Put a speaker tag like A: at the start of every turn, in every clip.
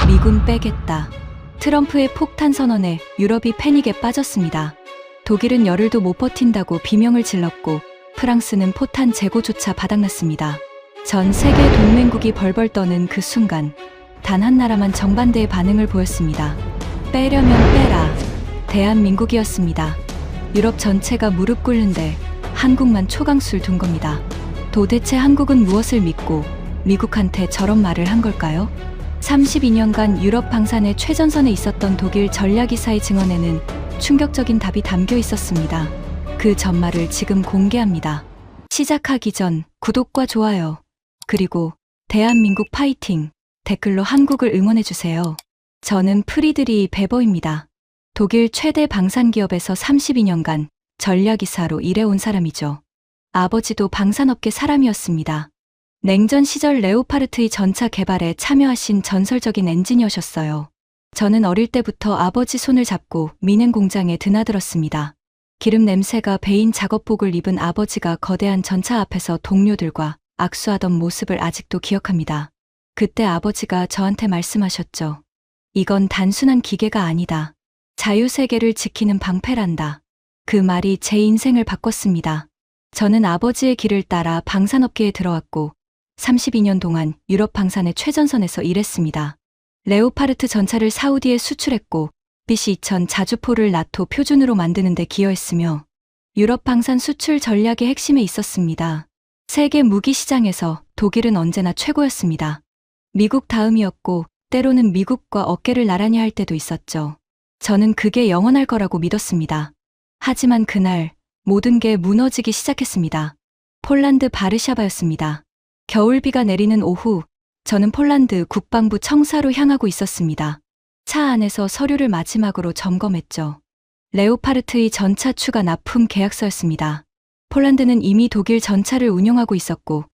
A: 미군 빼겠다. 트럼프의 폭탄 선언에 유럽이 패닉에 빠졌습니다. 독일은 열흘도 못 버틴다고 비명을 질렀고 프랑스는 포탄 재고조차 바닥났습니다. 전 세계 동맹국이 벌벌 떠는 그 순간 단 한 나라만 정반대의 반응을 보였습니다. 빼려면 빼라. 대한민국이었습니다. 유럽 전체가 무릎 꿇는데 한국만 초강수를 둔 겁니다. 도대체 한국은 무엇을 믿고 미국한테 저런 말을 한 걸까요? 32년간 유럽 방산의 최전선에 있었던 독일 전략이사의 증언에는 충격적인 답이 담겨 있었습니다. 그 전말을 지금 공개합니다. 시작하기 전 구독과 좋아요, 그리고 대한민국 파이팅 댓글로 한국을 응원해주세요. 저는 프리드리 베버입니다. 독일 최대 방산기업에서 32년간 전략이사로 일해온 사람이죠. 아버지도 방산업계 사람이었습니다. 냉전 시절 레오파르트의 전차 개발에 참여하신 전설적인 엔지니어셨어요. 저는 어릴 때부터 아버지 손을 잡고 미넨 공장에 드나들었습니다. 기름 냄새가 배인 작업복을 입은 아버지가 거대한 전차 앞에서 동료들과 악수하던 모습을 아직도 기억합니다. 그때 아버지가 저한테 말씀하셨죠. 이건 단순한 기계가 아니다. 자유세계를 지키는 방패란다. 그 말이 제 인생을 바꿨습니다. 저는 아버지의 길을 따라 방산업계에 들어왔고 32년 동안 유럽 방산의 최전선에서 일했습니다. 레오파르트 전차를 사우디에 수출했고 BC-2000 자주포를 나토 표준으로 만드는 데 기여했으며 유럽 방산 수출 전략의 핵심에 있었습니다. 세계 무기 시장에서 독일은 언제나 최고였습니다. 미국 다음이었고 때로는 미국과 어깨를 나란히 할 때도 있었죠. 저는 그게 영원할 거라고 믿었습니다. 하지만 그날 모든 게 무너지기 시작했습니다. 폴란드 바르샤바였습니다. 겨울비가 내리는 오후, 저는 폴란드 국방부 청사로 향하고 있었습니다. 차 안에서 서류를 마지막으로 점검했죠. 레오파르트의 전차 추가 납품 계약서였습니다. 폴란드는 이미 독일 전차를 운용하고 있었고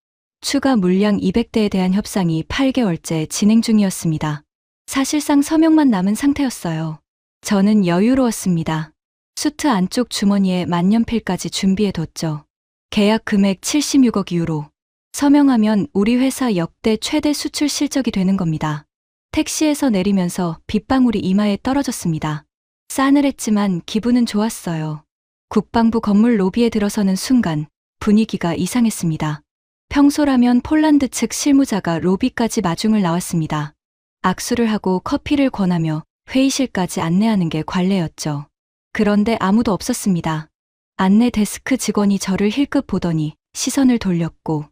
A: 추가 물량 200대에 대한 협상이 8개월째 진행 중이었습니다. 사실상 서명만 남은 상태였어요. 저는 여유로웠습니다. 수트 안쪽 주머니에 만년필까지 준비해뒀죠. 계약 금액 76억 유로. 서명하면 우리 회사 역대 최대 수출 실적이 되는 겁니다. 택시에서 내리면서 빗방울이 이마에 떨어졌습니다. 싸늘했지만 기분은 좋았어요. 국방부 건물 로비에 들어서는 순간 분위기가 이상했습니다. 평소라면 폴란드 측 실무자가 로비까지 마중을 나왔습니다. 악수를 하고 커피를 권하며 회의실까지 안내하는 게 관례였죠. 그런데 아무도 없었습니다. 안내 데스크 직원이 저를 힐끗 보더니 시선을 돌렸고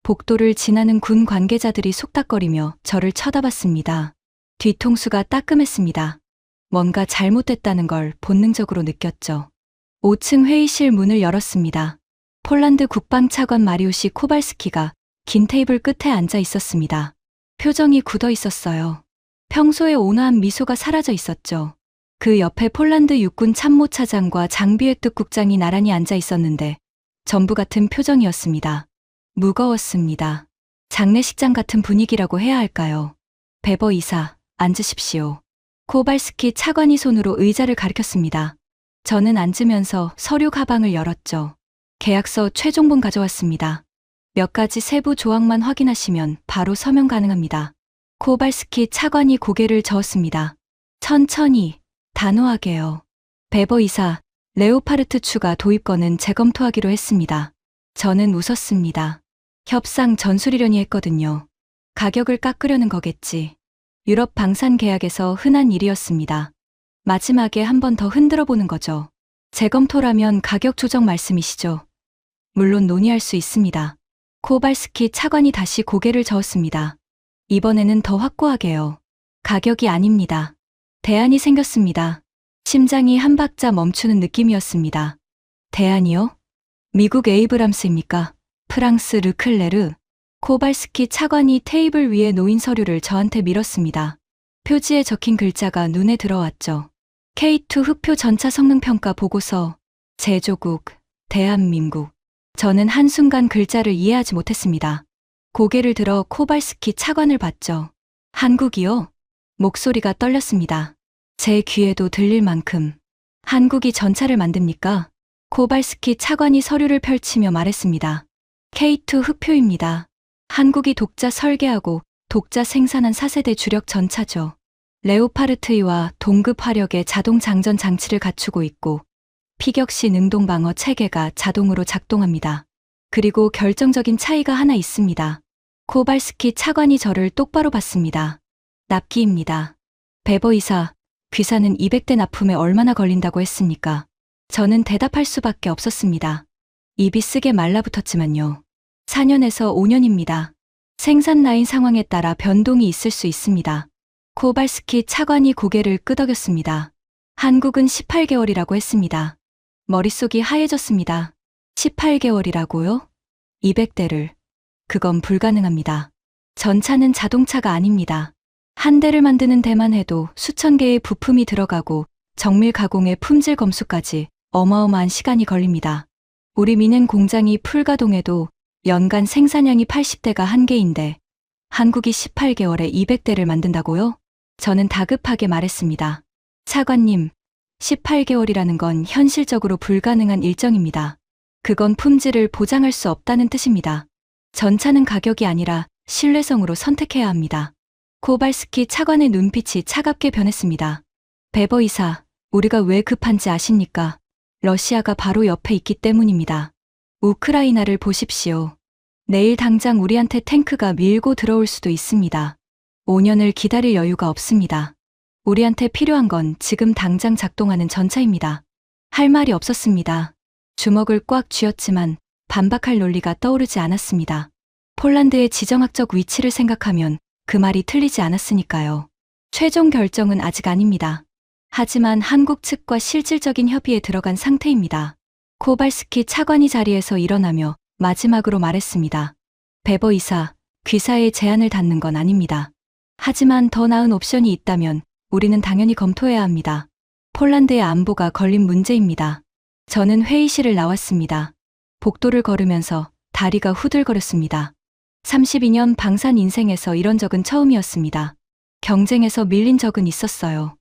A: 복도를 지나는 군 관계자들이 속닥거리며 저를 쳐다봤습니다. 뒤통수가 따끔했습니다. 뭔가 잘못됐다는 걸 본능적으로 느꼈죠. 5층 회의실 문을 열었습니다. 폴란드 국방차관 마리우시 코발스키가 긴 테이블 끝에 앉아 있었습니다. 표정이 굳어 있었어요. 평소에 온화한 미소가 사라져 있었죠. 그 옆에 폴란드 육군 참모차장과 장비획득국장이 나란히 앉아 있었는데 전부 같은 표정이었습니다. 무거웠습니다. 장례식장 같은 분위기라고 해야 할까요? 베버 이사, 앉으십시오. 코발스키 차관이 손으로 의자를 가리켰습니다. 저는 앉으면서 서류 가방을 열었죠. 계약서 최종본 가져왔습니다. 몇 가지 세부 조항만 확인하시면 바로 서명 가능합니다. 코발스키 차관이 고개를 저었습니다. 천천히, 단호하게요. 베버 이사, 레오파르트 추가 도입권은 재검토하기로 했습니다. 저는 웃었습니다. 협상 전술이려니 했거든요. 가격을 깎으려는 거겠지. 유럽 방산 계약에서 흔한 일이었습니다. 마지막에 한 번 더 흔들어 보는 거죠. 재검토라면 가격 조정 말씀이시죠? 물론 논의할 수 있습니다. 코발스키 차관이 다시 고개를 저었습니다. 이번에는 더 확고하게요. 가격이 아닙니다. 대안이 생겼습니다. 심장이 한 박자 멈추는 느낌이었습니다. 대안이요? 미국 에이브람스입니까? 프랑스 르클레르? 코발스키 차관이 테이블 위에 놓인 서류를 저한테 밀었습니다. 표지에 적힌 글자가 눈에 들어왔죠. K2 흑표 전차 성능평가 보고서, 제조국, 대한민국. 저는 한순간 글자를 이해하지 못했습니다. 고개를 들어 코발스키 차관을 봤죠. 한국이요? 목소리가 떨렸습니다. 제 귀에도 들릴 만큼. 한국이 전차를 만듭니까? 코발스키 차관이 서류를 펼치며 말했습니다. K2 흑표입니다. 한국이 독자 설계하고 독자 생산한 4세대 주력 전차죠. 레오파르트이와 동급 화력의 자동 장전 장치를 갖추고 있고 피격시 능동 방어 체계가 자동으로 작동합니다. 그리고 결정적인 차이가 하나 있습니다. 코발스키 차관이 저를 똑바로 봤습니다. 납기입니다. 베버 이사, 귀사는 200대 납품에 얼마나 걸린다고 했습니까? 저는 대답할 수밖에 없었습니다. 입이 쓰게 말라붙었지만요. 4년에서 5년입니다. 생산 라인 상황에 따라 변동이 있을 수 있습니다. 코발스키 차관이 고개를 끄덕였습니다. 한국은 18개월이라고 했습니다. 머릿속이 하얘졌습니다. 18개월이라고요? 200대를. 그건 불가능합니다. 전차는 자동차가 아닙니다. 한 대를 만드는 데만 해도 수천 개의 부품이 들어가고 정밀 가공의 품질 검수까지 어마어마한 시간이 걸립니다. 우리 미넨 공장이 풀가동해도 연간 생산량이 80대가 한계인데 한국이 18개월에 200대를 만든다고요? 저는 다급하게 말했습니다. 차관님, 18개월이라는 건 현실적으로 불가능한 일정입니다. 그건 품질을 보장할 수 없다는 뜻입니다. 전차는 가격이 아니라 신뢰성으로 선택해야 합니다. 코발스키 차관의 눈빛이 차갑게 변했습니다. 베버 이사, 우리가 왜 급한지 아십니까? 러시아가 바로 옆에 있기 때문입니다. 우크라이나를 보십시오. 내일 당장 우리한테 탱크가 밀고 들어올 수도 있습니다. 5년을 기다릴 여유가 없습니다. 우리한테 필요한 건 지금 당장 작동하는 전차입니다. 할 말이 없었습니다. 주먹을 꽉 쥐었지만 반박할 논리가 떠오르지 않았습니다. 폴란드의 지정학적 위치를 생각하면 그 말이 틀리지 않았으니까요. 최종 결정은 아직 아닙니다. 하지만 한국 측과 실질적인 협의에 들어간 상태입니다. 코발스키 차관이 자리에서 일어나며 마지막으로 말했습니다. 베버 이사, 귀사의 제안을 받는 건 아닙니다. 하지만 더 나은 옵션이 있다면 우리는 당연히 검토해야 합니다. 폴란드의 안보가 걸린 문제입니다. 저는 회의실을 나왔습니다. 복도를 걸으면서 다리가 후들거렸습니다. 32년 방산 인생에서 이런 적은 처음이었습니다. 경쟁에서 밀린 적은 있었어요.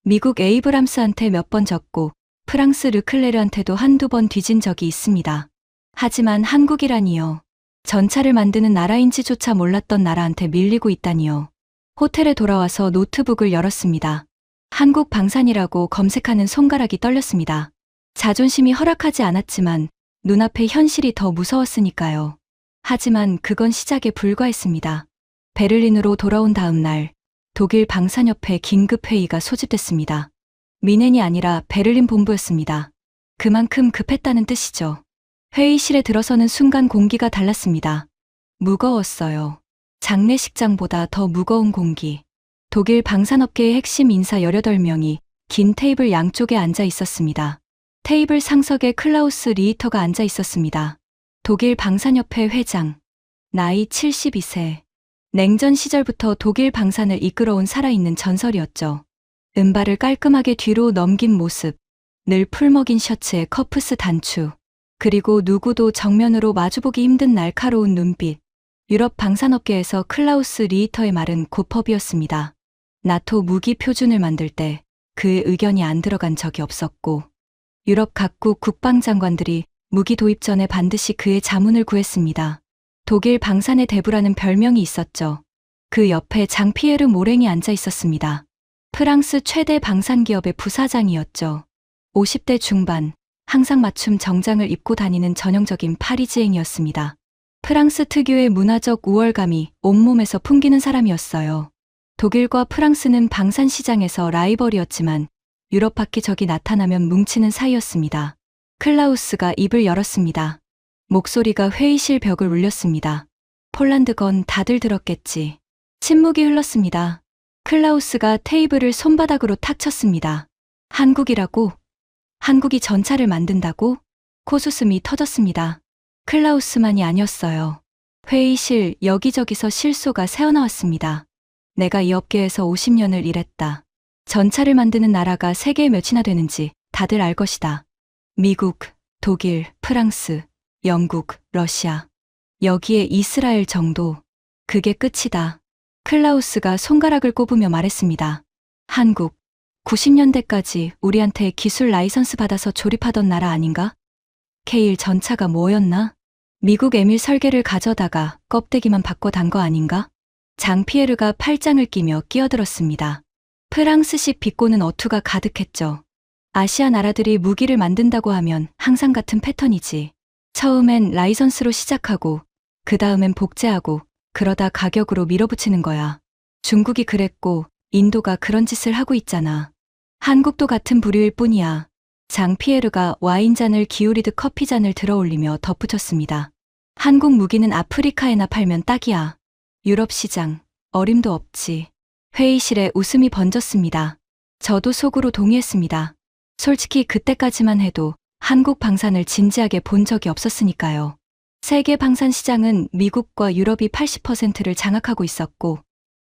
A: 미국 에이브람스한테 몇 번 졌고 프랑스 르클레르한테도 한두 번 뒤진 적이 있습니다. 하지만 한국이라니요. 전차를 만드는 나라인지조차 몰랐던 나라한테 밀리고 있다니요. 호텔에 돌아와서 노트북을 열었습니다. 한국 방산이라고 검색하는 손가락이 떨렸습니다. 자존심이 허락하지 않았지만 눈앞의 현실이 더 무서웠으니까요. 하지만 그건 시작에 불과했습니다. 베를린으로 돌아온 다음 날 독일 방산협회 긴급회의가 소집됐습니다. 미넨이 아니라 베를린 본부였습니다. 그만큼 급했다는 뜻이죠. 회의실에 들어서는 순간 공기가 달랐습니다. 무거웠어요. 장례식장보다 더 무거운 공기. 독일 방산업계의 핵심 인사 18명이 긴 테이블 양쪽에 앉아 있었습니다. 테이블 상석에 클라우스 리히터가 앉아 있었습니다. 독일 방산협회 회장. 나이 72세. 냉전 시절부터 독일 방산을 이끌어온 살아있는 전설이었죠. 은발을 깔끔하게 뒤로 넘긴 모습, 늘 풀먹인 셔츠에 커프스 단추, 그리고 누구도 정면으로 마주보기 힘든 날카로운 눈빛. 유럽 방산업계에서 클라우스 리히터의 말은 고법이었습니다. 나토 무기 표준을 만들 때 그의 의견이 안 들어간 적이 없었고, 유럽 각국 국방장관들이 무기 도입 전에 반드시 그의 자문을 구했습니다. 독일 방산의 대부라는 별명이 있었죠. 그 옆에 장피에르 모랭이 앉아 있었습니다. 프랑스 최대 방산기업의 부사장이었죠. 50대 중반, 항상 맞춤 정장을 입고 다니는 전형적인 파리지앵이었습니다. 프랑스 특유의 문화적 우월감이 온몸에서 풍기는 사람이었어요. 독일과 프랑스는 방산 시장에서 라이벌이었지만 유럽 밖의 적이 나타나면 뭉치는 사이였습니다. 클라우스가 입을 열었습니다. 목소리가 회의실 벽을 울렸습니다. 폴란드건 다들 들었겠지. 침묵이 흘렀습니다. 클라우스가 테이블을 손바닥으로 탁 쳤습니다. 한국이라고? 한국이 전차를 만든다고? 코웃음이 터졌습니다. 클라우스만이 아니었어요. 회의실 여기저기서 실소가 새어나왔습니다. 내가 이 업계에서 50년을 일했다. 전차를 만드는 나라가 세계에 몇이나 되는지 다들 알 것이다. 미국, 독일, 프랑스, 영국, 러시아. 여기에 이스라엘 정도. 그게 끝이다. 클라우스가 손가락을 꼽으며 말했습니다. 한국, 90년대까지 우리한테 기술 라이선스 받아서 조립하던 나라 아닌가? K1 전차가 뭐였나? 미국 에밀 설계를 가져다가 껍데기만 바꿔 단 거 아닌가? 장피에르가 팔짱을 끼며 끼어들었습니다. 프랑스식 비꼬는 어투가 가득했죠. 아시아 나라들이 무기를 만든다고 하면 항상 같은 패턴이지. 처음엔 라이선스로 시작하고 그 다음엔 복제하고 그러다 가격으로 밀어붙이는 거야. 중국이 그랬고 인도가 그런 짓을 하고 있잖아. 한국도 같은 부류일 뿐이야. 장피에르가 와인잔을 기울이듯 커피잔을 들어 올리며 덧붙였습니다. 한국 무기는 아프리카에나 팔면 딱이야. 유럽 시장, 어림도 없지. 회의실에 웃음이 번졌습니다. 저도 속으로 동의했습니다. 솔직히 그때까지만 해도 한국 방산을 진지하게 본 적이 없었으니까요. 세계 방산 시장은 미국과 유럽이 80%를 장악하고 있었고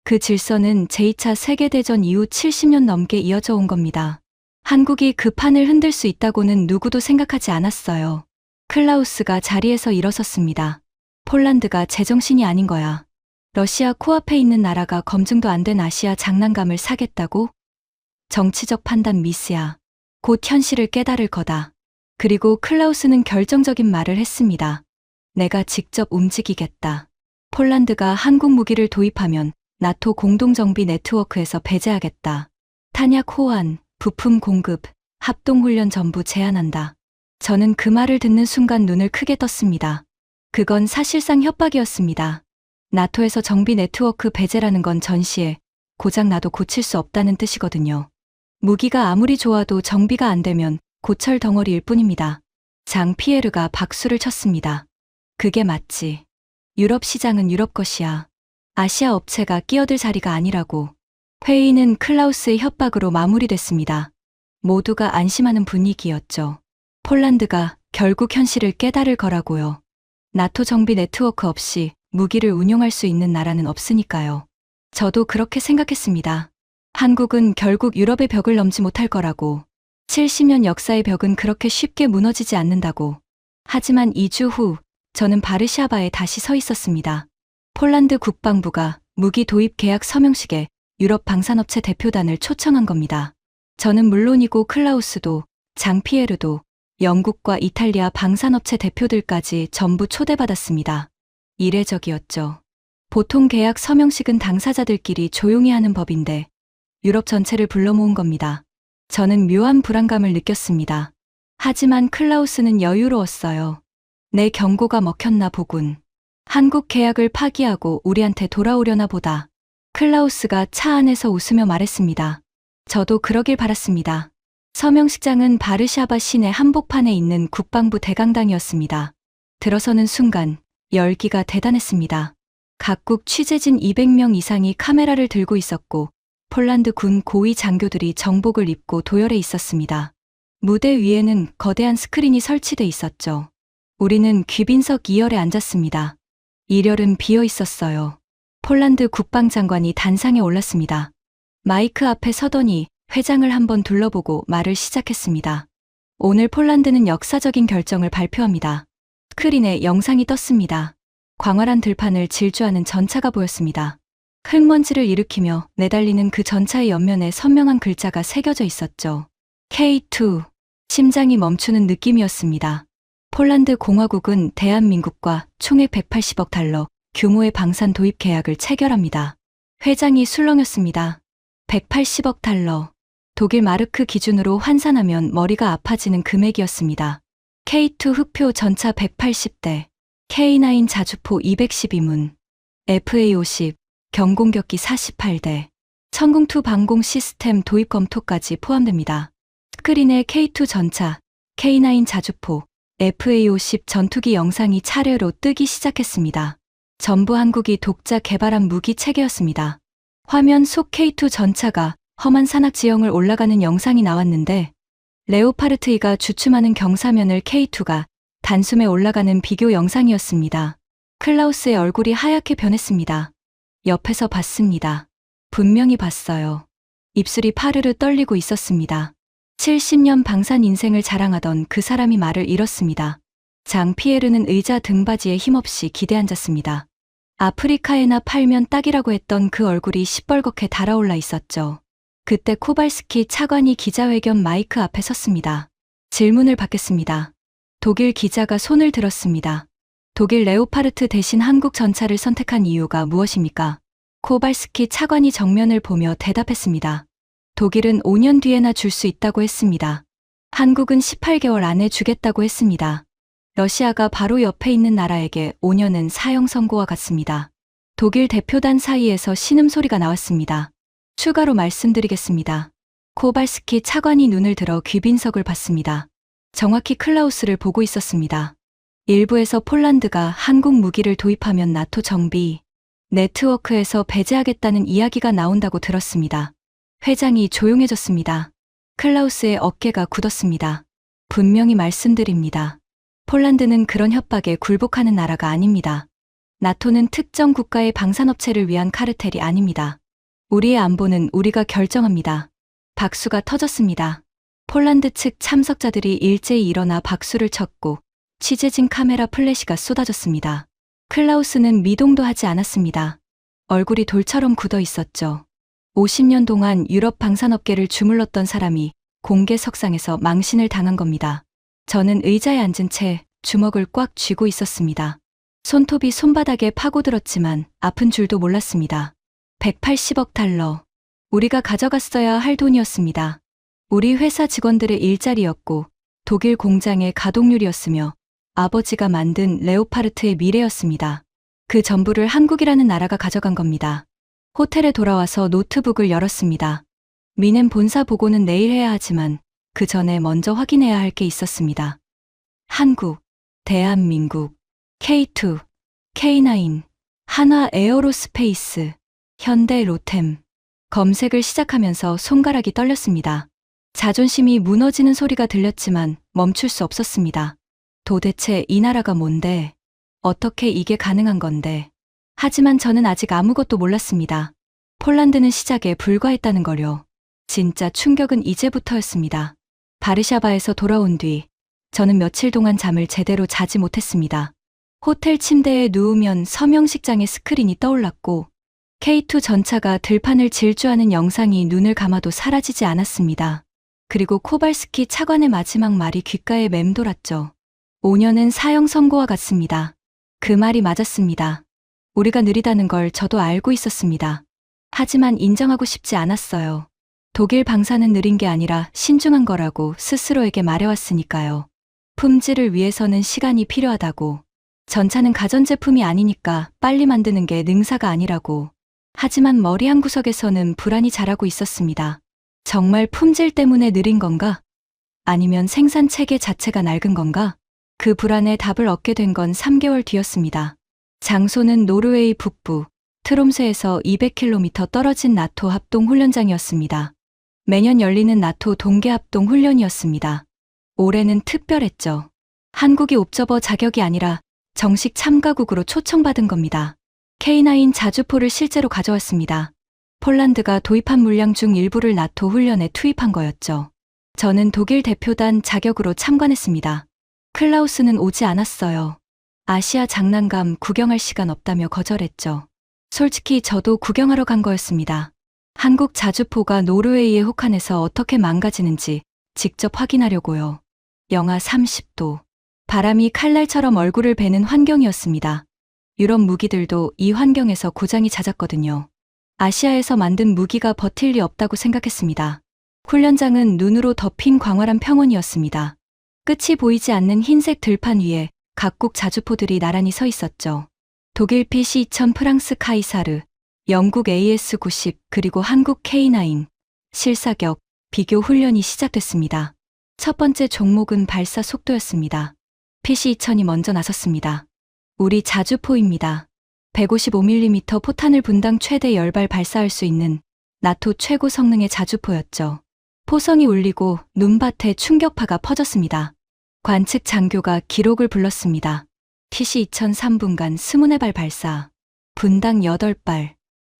A: 그 질서는 제2차 세계대전 이후 70년 넘게 이어져 온 겁니다. 한국이 그 판을 흔들 수 있다고는 누구도 생각하지 않았어요. 클라우스가 자리에서 일어섰습니다. 폴란드가 제정신이 아닌 거야. 러시아 코앞에 있는 나라가 검증도 안 된 아시아 장난감을 사겠다고? 정치적 판단 미스야. 곧 현실을 깨달을 거다. 그리고 클라우스는 결정적인 말을 했습니다. 내가 직접 움직이겠다. 폴란드가 한국 무기를 도입하면 나토 공동정비 네트워크에서 배제하겠다. 탄약 호환, 부품 공급, 합동훈련 전부 제한한다. 저는 그 말을 듣는 순간 눈을 크게 떴습니다. 그건 사실상 협박이었습니다. 나토에서 정비 네트워크 배제라는 건 전시에 고장 나도 고칠 수 없다는 뜻이거든요. 무기가 아무리 좋아도 정비가 안 되면 고철 덩어리일 뿐입니다. 장 피에르가 박수를 쳤습니다. 그게 맞지. 유럽 시장은 유럽 것이야. 아시아 업체가 끼어들 자리가 아니라고. 회의는 클라우스의 협박으로 마무리됐습니다. 모두가 안심하는 분위기였죠. 폴란드가 결국 현실을 깨달을 거라고요. 나토 정비 네트워크 없이 무기를 운용할 수 있는 나라는 없으니까요. 저도 그렇게 생각했습니다. 한국은 결국 유럽의 벽을 넘지 못할 거라고. 70년 역사의 벽은 그렇게 쉽게 무너지지 않는다고. 하지만 2주 후 저는 바르샤바에 다시 서 있었습니다. 폴란드 국방부가 무기 도입 계약 서명식에 유럽 방산업체 대표단을 초청한 겁니다. 저는 물론이고 클라우스도 장피에르도 영국과 이탈리아 방산업체 대표들까지 전부 초대받았습니다. 이례적이었죠. 보통 계약 서명식은 당사자들끼리 조용히 하는 법인데 유럽 전체를 불러 모은 겁니다. 저는 묘한 불안감을 느꼈습니다. 하지만 클라우스는 여유로웠어요. 내 경고가 먹혔나 보군. 한국 계약을 파기하고 우리한테 돌아오려나 보다. 클라우스가 차 안에서 웃으며 말했습니다. 저도 그러길 바랐습니다. 서명식장은 바르샤바 시내 한복판에 있는 국방부 대강당이었습니다. 들어서는 순간 열기가 대단했습니다. 각국 취재진 200명 이상이 카메라를 들고 있었고 폴란드 군 고위 장교들이 정복을 입고 도열해 있었습니다. 무대 위에는 거대한 스크린이 설치돼 있었죠. 우리는 귀빈석 2열에 앉았습니다. 1열은 비어 있었어요. 폴란드 국방장관이 단상에 올랐습니다. 마이크 앞에 서더니 회장을 한번 둘러보고 말을 시작했습니다. 오늘 폴란드는 역사적인 결정을 발표합니다. 스크린에 영상이 떴습니다. 광활한 들판을 질주하는 전차가 보였습니다. 흙먼지를 일으키며 내달리는 그 전차의 옆면에 선명한 글자가 새겨져 있었죠. K2. 심장이 멈추는 느낌이었습니다. 폴란드 공화국은 대한민국과 총액 180억 달러 규모의 방산 도입 계약을 체결합니다. 회장이 술렁였습니다. 180억 달러. 독일 마르크 기준으로 환산하면 머리가 아파지는 금액이었습니다. K2 흑표 전차 180대, K9 자주포 212문, FA50, 경공격기 48대, 천궁2 방공 시스템 도입 검토까지 포함됩니다. 스크린에 K2 전차, K9 자주포, FA50 전투기 영상이 차례로 뜨기 시작했습니다. 전부 한국이 독자 개발한 무기 체계였습니다. 화면 속 K2 전차가 험한 산악 지형을 올라가는 영상이 나왔는데 레오파르트 2가 주춤하는 경사면을 K2가 단숨에 올라가는 비교 영상이었습니다. 클라우스의 얼굴이 하얗게 변했습니다. 옆에서 봤습니다. 분명히 봤어요. 입술이 파르르 떨리고 있었습니다. 70년 방산 인생을 자랑하던 그 사람이 말을 잃었습니다. 장 피에르는 의자 등받이에 힘없이 기대앉았습니다. 아프리카에나 팔면 딱이라고 했던 그 얼굴이 시뻘겋게 달아올라 있었죠. 그때 코발스키 차관이 기자회견 마이크 앞에 섰습니다. 질문을 받겠습니다. 독일 기자가 손을 들었습니다. 독일 레오파르트 대신 한국 전차를 선택한 이유가 무엇입니까? 코발스키 차관이 정면을 보며 대답했습니다. 독일은 5년 뒤에나 줄 수 있다고 했습니다. 한국은 18개월 안에 주겠다고 했습니다. 러시아가 바로 옆에 있는 나라에게 5년은 사형 선고와 같습니다. 독일 대표단 사이에서 신음소리가 나왔습니다. 추가로 말씀드리겠습니다. 코발스키 차관이 눈을 들어 귀빈석을 봤습니다. 정확히 클라우스를 보고 있었습니다. 일부에서 폴란드가 한국 무기를 도입하면 나토 정비 네트워크에서 배제하겠다는 이야기가 나온다고 들었습니다. 회장이 조용해졌습니다. 클라우스의 어깨가 굳었습니다. 분명히 말씀드립니다. 폴란드는 그런 협박에 굴복하는 나라가 아닙니다. 나토는 특정 국가의 방산업체를 위한 카르텔이 아닙니다. 우리의 안보는 우리가 결정합니다. 박수가 터졌습니다. 폴란드 측 참석자들이 일제히 일어나 박수를 쳤고 취재진 카메라 플래시가 쏟아졌습니다. 클라우스는 미동도 하지 않았습니다. 얼굴이 돌처럼 굳어 있었죠. 50년 동안 유럽 방산업계를 주물렀던 사람이 공개 석상에서 망신을 당한 겁니다. 저는 의자에 앉은 채 주먹을 꽉 쥐고 있었습니다. 손톱이 손바닥에 파고들었지만 아픈 줄도 몰랐습니다. 180억 달러. 우리가 가져갔어야 할 돈이었습니다. 우리 회사 직원들의 일자리였고 독일 공장의 가동률이었으며 아버지가 만든 레오파르트의 미래였습니다. 그 전부를 한국이라는 나라가 가져간 겁니다. 호텔에 돌아와서 노트북을 열었습니다. 미넨 본사 보고는 내일 해야 하지만 그 전에 먼저 확인해야 할 게 있었습니다. 한국, 대한민국, K2, K9, 한화 에어로스페이스, 현대 로템. 검색을 시작하면서 손가락이 떨렸습니다. 자존심이 무너지는 소리가 들렸지만 멈출 수 없었습니다. 도대체 이 나라가 뭔데? 어떻게 이게 가능한 건데? 하지만 저는 아직 아무것도 몰랐습니다. 폴란드는 시작에 불과했다는 걸요. 진짜 충격은 이제부터였습니다. 바르샤바에서 돌아온 뒤 저는 며칠 동안 잠을 제대로 자지 못했습니다. 호텔 침대에 누우면 서명식장의 스크린이 떠올랐고 K2 전차가 들판을 질주하는 영상이 눈을 감아도 사라지지 않았습니다. 그리고 코발스키 차관의 마지막 말이 귓가에 맴돌았죠. 5년은 사형 선고와 같습니다. 그 말이 맞았습니다. 우리가 느리다는 걸 저도 알고 있었습니다. 하지만 인정하고 싶지 않았어요. 독일 방사는 느린 게 아니라 신중한 거라고 스스로에게 말해왔으니까요. 품질을 위해서는 시간이 필요하다고. 전차는 가전제품이 아니니까 빨리 만드는 게 능사가 아니라고. 하지만 머리 한구석에서는 불안이 자라고 있었습니다. 정말 품질 때문에 느린 건가? 아니면 생산 체계 자체가 낡은 건가? 그 불안에 답을 얻게 된 건 3개월 뒤였습니다. 장소는 노르웨이 북부, 트롬스에서 200km 떨어진 나토 합동 훈련장이었습니다. 매년 열리는 나토 동계 합동 훈련이었습니다. 올해는 특별했죠. 한국이 옵저버 자격이 아니라 정식 참가국으로 초청받은 겁니다. K9 자주포를 실제로 가져왔습니다. 폴란드가 도입한 물량 중 일부를 나토 훈련에 투입한 거였죠. 저는 독일 대표단 자격으로 참관했습니다. 클라우스는 오지 않았어요. 아시아 장난감 구경할 시간 없다며 거절했죠. 솔직히 저도 구경하러 간 거였습니다. 한국 자주포가 노르웨이의 혹한에서 어떻게 망가지는지 직접 확인하려고요. 영하 30도. 바람이 칼날처럼 얼굴을 베는 환경이었습니다. 유럽 무기들도 이 환경에서 고장이 잦았거든요. 아시아에서 만든 무기가 버틸 리 없다고 생각했습니다. 훈련장은 눈으로 덮인 광활한 평원이었습니다. 끝이 보이지 않는 흰색 들판 위에 각국 자주포들이 나란히 서 있었죠. 독일 PC-2000 프랑스 카이사르, 영국 AS-90 그리고 한국 K9, 실사격, 비교 훈련이 시작됐습니다. 첫 번째 종목은 발사 속도였습니다. PC-2000이 먼저 나섰습니다. 우리 자주포입니다. 155mm 포탄을 분당 최대 10발 발사할 수 있는 나토 최고 성능의 자주포였죠. 포성이 울리고 눈밭에 충격파가 퍼졌습니다. 관측 장교가 기록을 불렀습니다. PC-2000 3분간 24발 발사, 분당 8발.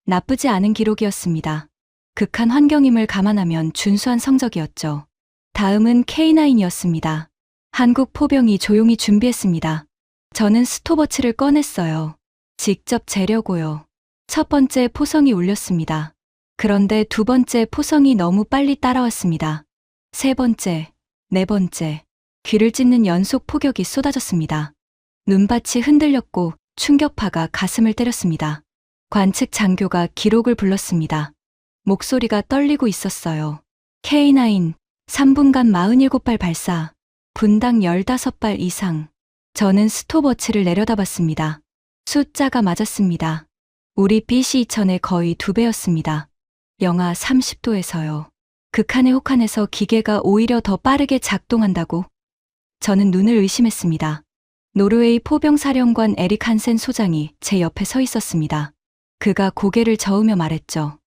A: 나쁘지 않은 기록이었습니다. 극한 환경임을 감안하면 준수한 성적이었죠. 다음은 K9이었습니다. 한국 포병이 조용히 준비했습니다. 저는 스톱워치를 꺼냈어요. 직접 재려고요. 첫 번째 포성이 울렸습니다. 그런데 두 번째 포성이 너무 빨리 따라왔습니다. 세 번째, 네 번째, 귀를 찢는 연속 포격이 쏟아졌습니다. 눈밭이 흔들렸고 충격파가 가슴을 때렸습니다. 관측 장교가 기록을 불렀습니다. 목소리가 떨리고 있었어요. K9, 3분간 47발 발사, 분당 15발 이상. 저는 스톱워치를 내려다봤습니다. 숫자가 맞았습니다. 우리 BC2000의 거의 2배였습니다. 영하 30도에서요. 극한의 혹한에서 기계가 오히려 더 빠르게 작동한다고? 저는 눈을 의심했습니다. 노르웨이 포병사령관 에릭 한센 소장이 제 옆에 서 있었습니다. 그가 고개를 저으며 말했죠.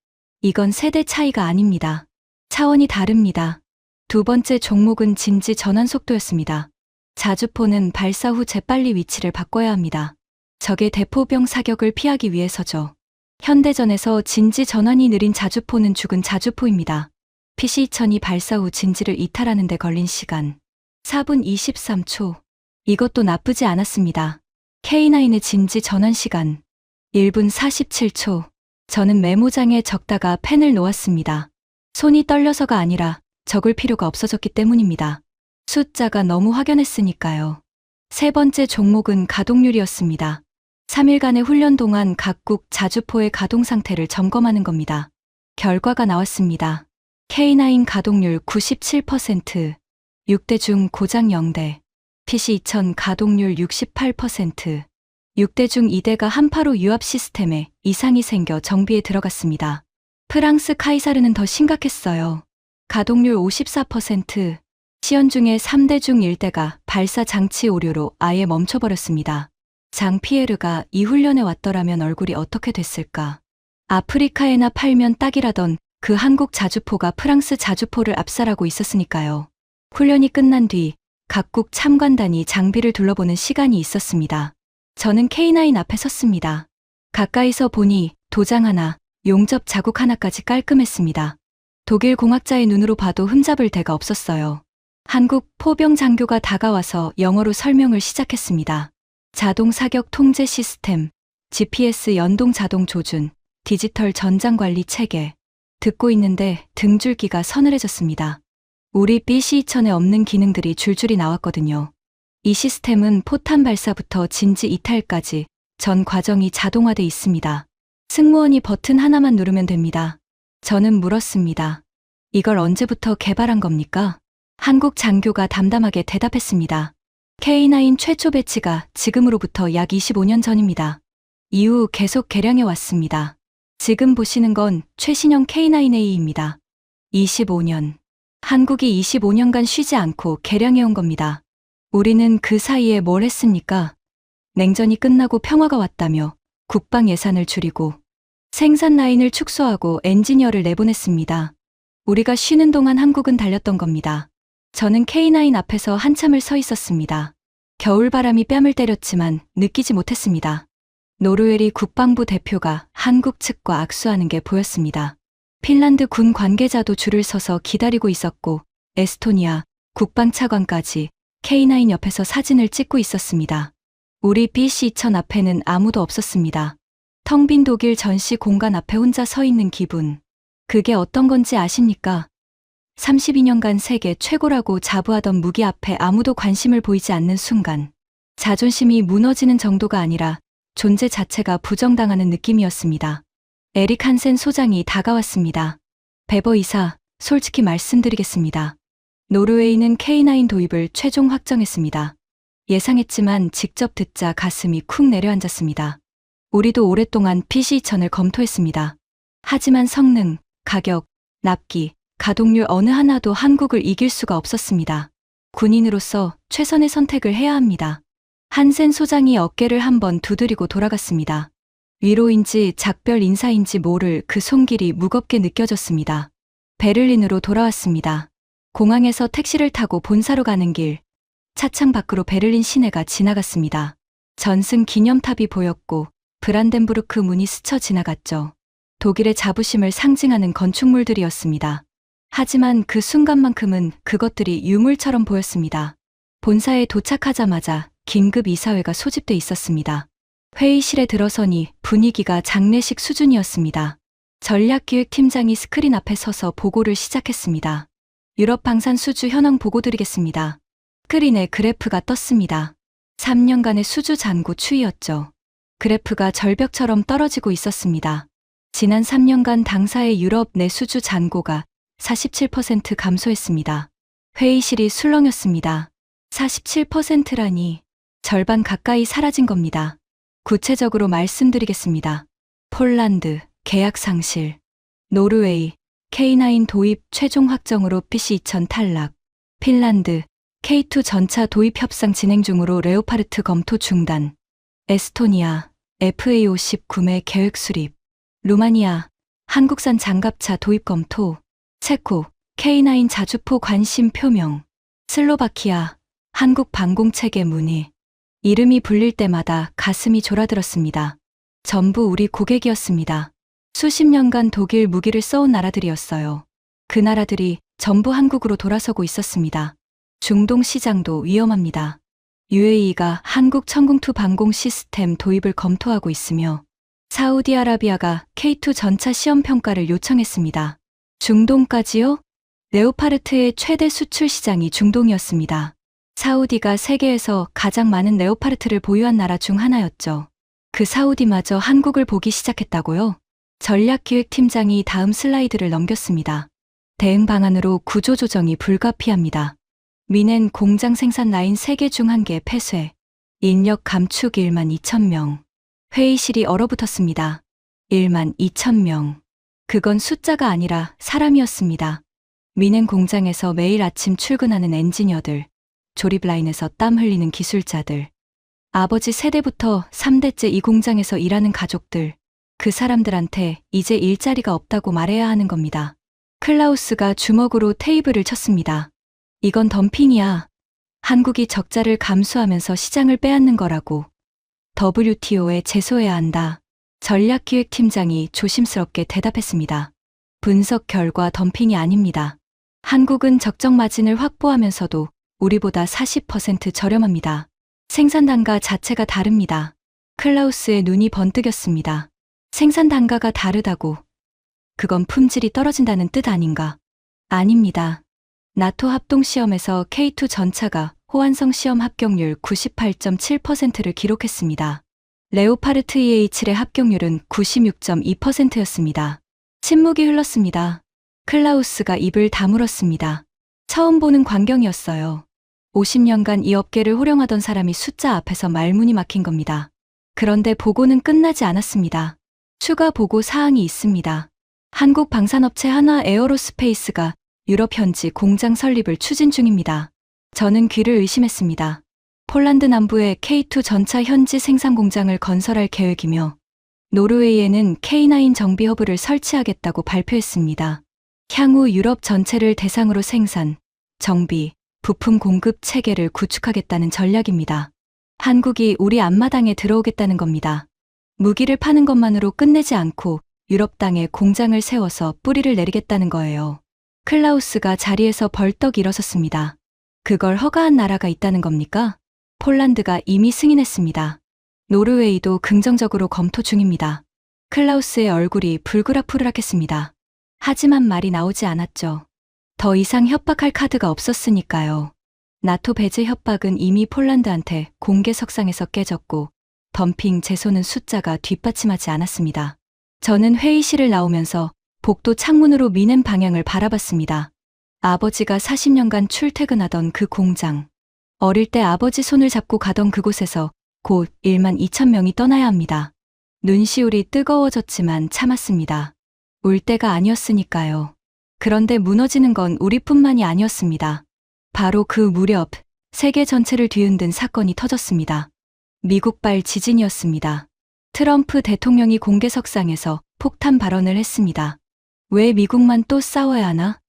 A: 이건 세대 차이가 아닙니다. 차원이 다릅니다. 두 번째 종목은 진지 전환 속도였습니다. 자주포는 발사 후 재빨리 위치를 바꿔야 합니다. 적의 대포병 사격을 피하기 위해서죠. 현대전에서 진지 전환이 느린 자주포는 죽은 자주포입니다. PC-2000이 발사 후 진지를 이탈하는 데 걸린 시간 4분 23초. 이것도 나쁘지 않았습니다. K9의 진지 전환 시간 1분 47초. 저는 메모장에 적다가 펜을 놓았습니다. 손이 떨려서가 아니라 적을 필요가 없어졌기 때문입니다. 숫자가 너무 확연했으니까요. 세 번째 종목은 가동률이었습니다. 3일간의 훈련 동안 각국 자주포의 가동 상태를 점검하는 겁니다. 결과가 나왔습니다. K9 가동률 97%, 6대 중 고장 0대, PC-2000 가동률 68%, 6대 중 2대가 한파로 유압 시스템에 이상이 생겨 정비에 들어갔습니다. 프랑스 카이사르는 더 심각했어요. 가동률 54%, 시연 중에 3대 중 1대가 발사 장치 오류로 아예 멈춰버렸습니다. 장 피에르가 이 훈련에 왔더라면 얼굴이 어떻게 됐을까. 아프리카에나 팔면 딱이라던 그 한국 자주포가 프랑스 자주포를 압살하고 있었으니까요. 훈련이 끝난 뒤 각국 참관단이 장비를 둘러보는 시간이 있었습니다. 저는 K9 앞에 섰습니다. 가까이서 보니 도장 하나, 용접 자국 하나까지 깔끔했습니다. 독일 공학자의 눈으로 봐도 흠잡을 데가 없었어요. 한국 포병 장교가 다가와서 영어로 설명을 시작했습니다. 자동 사격 통제 시스템, GPS 연동 자동 조준, 디지털 전장 관리 체계. 듣고 있는데 등줄기가 서늘해졌습니다. 우리 BC-2000에 없는 기능들이 줄줄이 나왔거든요. 이 시스템은 포탄 발사부터 진지 이탈까지 전 과정이 자동화돼 있습니다. 승무원이 버튼 하나만 누르면 됩니다. 저는 물었습니다. 이걸 언제부터 개발한 겁니까? 한국 장교가 담담하게 대답했습니다. K9 최초 배치가 지금으로부터 약 25년 전입니다. 이후 계속 개량해 왔습니다. 지금 보시는 건 최신형 K9A입니다. 25년. 한국이 25년간 쉬지 않고 개량해 온 겁니다. 우리는 그 사이에 뭘 했습니까? 냉전이 끝나고 평화가 왔다며 국방 예산을 줄이고 생산 라인을 축소하고 엔지니어를 내보냈습니다. 우리가 쉬는 동안 한국은 달렸던 겁니다. 저는 K9 앞에서 한참을 서 있었습니다. 겨울바람이 뺨을 때렸지만 느끼지 못했습니다. 노르웨이 국방부 대표가 한국 측과 악수하는 게 보였습니다. 핀란드 군 관계자도 줄을 서서 기다리고 있었고 에스토니아 국방차관까지 K9 옆에서 사진을 찍고 있었습니다. 우리 BC-2000 앞에는 아무도 없었습니다. 텅 빈 독일 전시 공간 앞에 혼자 서 있는 기분. 그게 어떤 건지 아십니까? 32년간 세계 최고라고 자부하던 무기 앞에 아무도 관심을 보이지 않는 순간, 자존심이 무너지는 정도가 아니라 존재 자체가 부정당하는 느낌이었습니다. 에릭 한센 소장이 다가왔습니다. 베버 이사, 솔직히 말씀드리겠습니다. 노르웨이는 K9 도입을 최종 확정했습니다. 예상했지만 직접 듣자 가슴이 쿵 내려앉았습니다. 우리도 오랫동안 PC-2000을 검토했습니다. 하지만 성능, 가격, 납기, 가동률 어느 하나도 한국을 이길 수가 없었습니다. 군인으로서 최선의 선택을 해야 합니다. 한센 소장이 어깨를 한번 두드리고 돌아갔습니다. 위로인지 작별 인사인지 모를 그 손길이 무겁게 느껴졌습니다. 베를린으로 돌아왔습니다. 공항에서 택시를 타고 본사로 가는 길, 차창 밖으로 베를린 시내가 지나갔습니다. 전승 기념탑이 보였고 브란덴부르크 문이 스쳐 지나갔죠. 독일의 자부심을 상징하는 건축물들이었습니다. 하지만 그 순간만큼은 그것들이 유물처럼 보였습니다. 본사에 도착하자마자 긴급 이사회가 소집돼 있었습니다. 회의실에 들어서니 분위기가 장례식 수준이었습니다. 전략기획팀장이 스크린 앞에 서서 보고를 시작했습니다. 유럽 방산 수주 현황 보고 드리겠습니다. 스크린에 그래프가 떴습니다. 3년간의 수주 잔고 추이였죠. 그래프가 절벽처럼 떨어지고 있었습니다. 지난 3년간 당사의 유럽 내 수주 잔고가 47% 감소했습니다. 회의실이 술렁였습니다. 47%라니 절반 가까이 사라진 겁니다. 구체적으로 말씀드리겠습니다. 폴란드, 계약 상실. 노르웨이, K9 도입 최종 확정으로 PC2000 탈락. 핀란드, K2 전차 도입 협상 진행 중으로 레오파르트 검토 중단. 에스토니아, FA50 구매 계획 수립. 루마니아, 한국산 장갑차 도입 검토. 체코, K9 자주포 관심 표명. 슬로바키아, 한국 방공체계 문의. 이름이 불릴 때마다 가슴이 졸아들었습니다. 전부 우리 고객이었습니다. 수십 년간 독일 무기를 써온 나라들이었어요. 그 나라들이 전부 한국으로 돌아서고 있었습니다. 중동 시장도 위험합니다. UAE가 한국 천궁2 방공 시스템 도입을 검토하고 있으며 사우디아라비아가 K2 전차 시험 평가를 요청했습니다. 중동까지요? 레오파르트의 최대 수출 시장이 중동이었습니다. 사우디가 세계에서 가장 많은 레오파르트를 보유한 나라 중 하나였죠. 그 사우디마저 한국을 보기 시작했다고요? 전략기획팀장이 다음 슬라이드를 넘겼습니다. 대응 방안으로 구조조정이 불가피합니다. 미넨 공장 생산 라인 3개 중 1개 폐쇄. 인력 감축 1만 2천 명. 회의실이 얼어붙었습니다. 1만 2천 명. 그건 숫자가 아니라 사람이었습니다. 미넨 공장에서 매일 아침 출근하는 엔지니어들, 조립 라인에서 땀 흘리는 기술자들, 아버지 세대부터 3대째 이 공장에서 일하는 가족들, 그 사람들한테 이제 일자리가 없다고 말해야 하는 겁니다. 클라우스가 주먹으로 테이블을 쳤습니다. 이건 덤핑이야. 한국이 적자를 감수하면서 시장을 빼앗는 거라고. WTO에 제소해야 한다. 전략기획팀장이 조심스럽게 대답했습니다. 분석 결과 덤핑이 아닙니다. 한국은 적정 마진을 확보하면서도 우리보다 40% 저렴합니다. 생산 단가 자체가 다릅니다. 클라우스의 눈이 번뜩였습니다. 생산 단가가 다르다고. 그건 품질이 떨어진다는 뜻 아닌가? 아닙니다. 나토 합동시험에서 K2 전차가 호환성 시험 합격률 98.7%를 기록했습니다. 레오파르트 EA7의 합격률은 96.2%였습니다. 침묵이 흘렀습니다. 클라우스가 입을 다물었습니다. 처음 보는 광경이었어요. 50년간 이 업계를 호령하던 사람이 숫자 앞에서 말문이 막힌 겁니다. 그런데 보고는 끝나지 않았습니다. 추가 보고 사항이 있습니다. 한국 방산업체 한화 에어로스페이스가 유럽 현지 공장 설립을 추진 중입니다. 저는 귀를 의심했습니다. 폴란드 남부에 K2 전차 현지 생산 공장을 건설할 계획이며 노르웨이에는 K9 정비 허브를 설치하겠다고 발표했습니다. 향후 유럽 전체를 대상으로 생산, 정비, 부품 공급 체계를 구축하겠다는 전략입니다. 한국이 우리 앞마당에 들어오겠다는 겁니다. 무기를 파는 것만으로 끝내지 않고 유럽 땅에 공장을 세워서 뿌리를 내리겠다는 거예요. 클라우스가 자리에서 벌떡 일어섰습니다. 그걸 허가한 나라가 있다는 겁니까? 폴란드가 이미 승인했습니다. 노르웨이도 긍정적으로 검토 중입니다. 클라우스의 얼굴이 불그락푸르락했습니다. 하지만 말이 나오지 않았죠. 더 이상 협박할 카드가 없었으니까요. 나토 배제 협박은 이미 폴란드한테 공개석상에서 깨졌고 덤핑 제소는 숫자가 뒷받침하지 않았습니다. 저는 회의실을 나오면서 복도 창문으로 미넨 방향을 바라봤습니다. 아버지가 40년간 출퇴근하던 그 공장. 어릴 때 아버지 손을 잡고 가던 그곳에서 곧 1만 2천 명이 떠나야 합니다. 눈시울이 뜨거워졌지만 참았습니다. 울 때가 아니었으니까요. 그런데 무너지는 건 우리뿐만이 아니었습니다. 바로 그 무렵 세계 전체를 뒤흔든 사건이 터졌습니다. 미국발 지진이었습니다. 트럼프 대통령이 공개석상에서 폭탄 발언을 했습니다. 왜 미국만 또 싸워야 하나?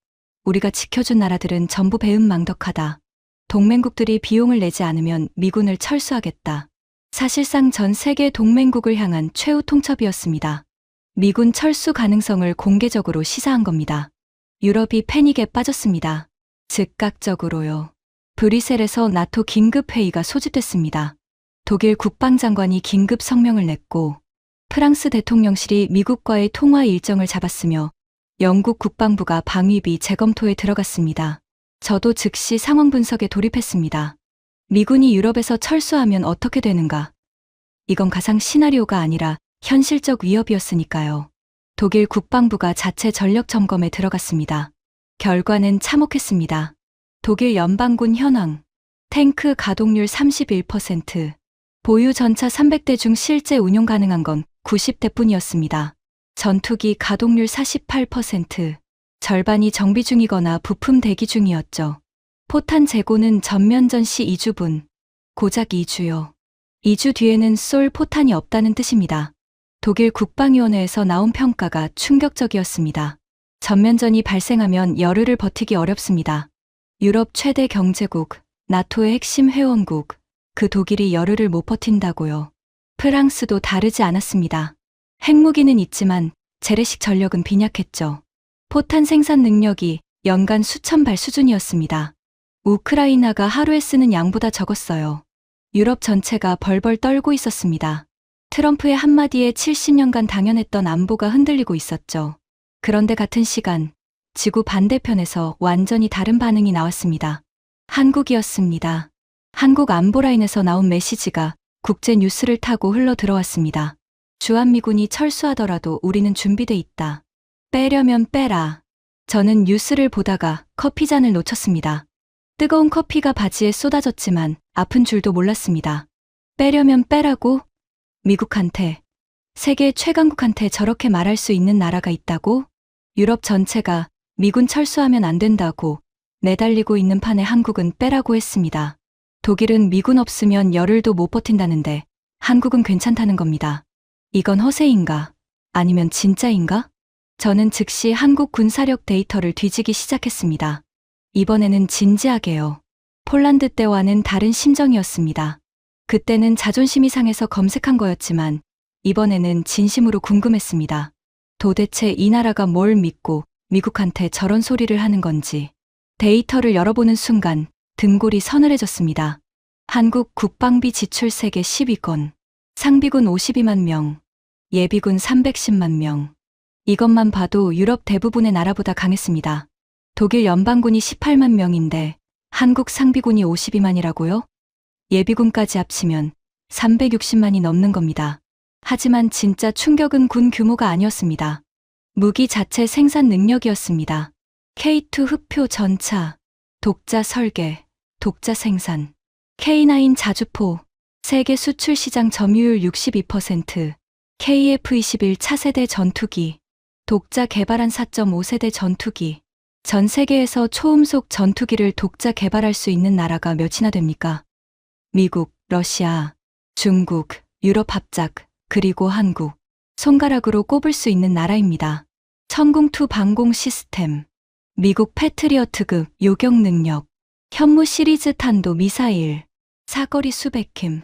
A: 우리가 지켜준 나라들은 전부 배은망덕하다. 동맹국들이 비용을 내지 않으면 미군을 철수하겠다. 사실상 전 세계 동맹국을 향한 최후 통첩이었습니다. 미군 철수 가능성을 공개적으로 시사한 겁니다. 유럽이 패닉에 빠졌습니다. 즉각적으로요. 브뤼셀에서 나토 긴급회의가 소집됐습니다. 독일 국방장관이 긴급 성명을 냈고 프랑스 대통령실이 미국과의 통화 일정을 잡았으며 영국 국방부가 방위비 재검토에 들어갔습니다. 저도 즉시 상황 분석에 돌입했습니다. 미군이 유럽에서 철수하면 어떻게 되는가? 이건 가상 시나리오가 아니라 현실적 위협이었으니까요. 독일 국방부가 자체 전력 점검에 들어갔습니다. 결과는 참혹했습니다. 독일 연방군 현황, 탱크 가동률 31%, 보유 전차 300대 중 실제 운용 가능한 건 90대뿐이었습니다. 전투기 가동률 48%, 절반이 정비 중이거나 부품 대기 중이었죠. 포탄 재고는 전면전 시 2주분, 고작 2주요. 2주 뒤에는 쏠 포탄이 없다는 뜻입니다. 독일 국방위원회에서 나온 평가가 충격적이었습니다. 전면전이 발생하면 열흘을 버티기 어렵습니다. 유럽 최대 경제국, 나토의 핵심 회원국, 그 독일이 열흘을 못 버틴다고요. 프랑스도 다르지 않았습니다. 핵무기는 있지만 재래식 전력은 빈약했죠. 포탄 생산 능력이 연간 수천 발 수준이었습니다. 우크라이나가 하루에 쓰는 양보다 적었어요. 유럽 전체가 벌벌 떨고 있었습니다. 트럼프의 한마디에 70년간 당연했던 안보가 흔들리고 있었죠. 그런데 같은 시간, 지구 반대편에서 완전히 다른 반응이 나왔습니다. 한국이었습니다. 한국 안보라인에서 나온 메시지가 국제 뉴스를 타고 흘러 들어왔습니다. 주한미군이 철수하더라도 우리는 준비돼 있다. 빼려면 빼라. 저는 뉴스를 보다가 커피잔을 놓쳤습니다. 뜨거운 커피가 바지에 쏟아졌지만 아픈 줄도 몰랐습니다. 빼려면 빼라고? 미국한테, 세계 최강국한테 저렇게 말할 수 있는 나라가 있다고? 유럽 전체가 미군 철수하면 안 된다고 내달리고 있는 판에 한국은 빼라고 했습니다. 독일은 미군 없으면 열흘도 못 버틴다는데 한국은 괜찮다는 겁니다. 이건 허세인가? 아니면 진짜인가? 저는 즉시 한국 군사력 데이터를 뒤지기 시작했습니다. 이번에는 진지하게요. 폴란드 때와는 다른 심정이었습니다. 그때는 자존심이 상해서 검색한 거였지만 이번에는 진심으로 궁금했습니다. 도대체 이 나라가 뭘 믿고 미국한테 저런 소리를 하는 건지. 데이터를 열어보는 순간 등골이 서늘해졌습니다. 한국 국방비 지출 세계 10위권, 상비군 52만 명, 예비군 310만 명. 이것만 봐도 유럽 대부분의 나라보다 강했습니다. 독일 연방군이 18만 명인데 한국 상비군이 52만이라고요? 예비군까지 합치면 360만이 넘는 겁니다. 하지만 진짜 충격은 군 규모가 아니었습니다. 무기 자체 생산 능력이었습니다. K2 흑표 전차, 독자 설계, 독자 생산, K9 자주포, 세계 수출 시장 점유율 62%, KF-21 차세대 전투기, 독자 개발한 4.5세대 전투기. 전 세계에서 초음속 전투기를 독자 개발할 수 있는 나라가 몇이나 됩니까? 미국, 러시아, 중국, 유럽 합작, 그리고 한국. 손가락으로 꼽을 수 있는 나라입니다. 천궁2 방공 시스템, 미국 패트리어트급 요격 능력, 현무 시리즈 탄도 미사일, 사거리 수백킴,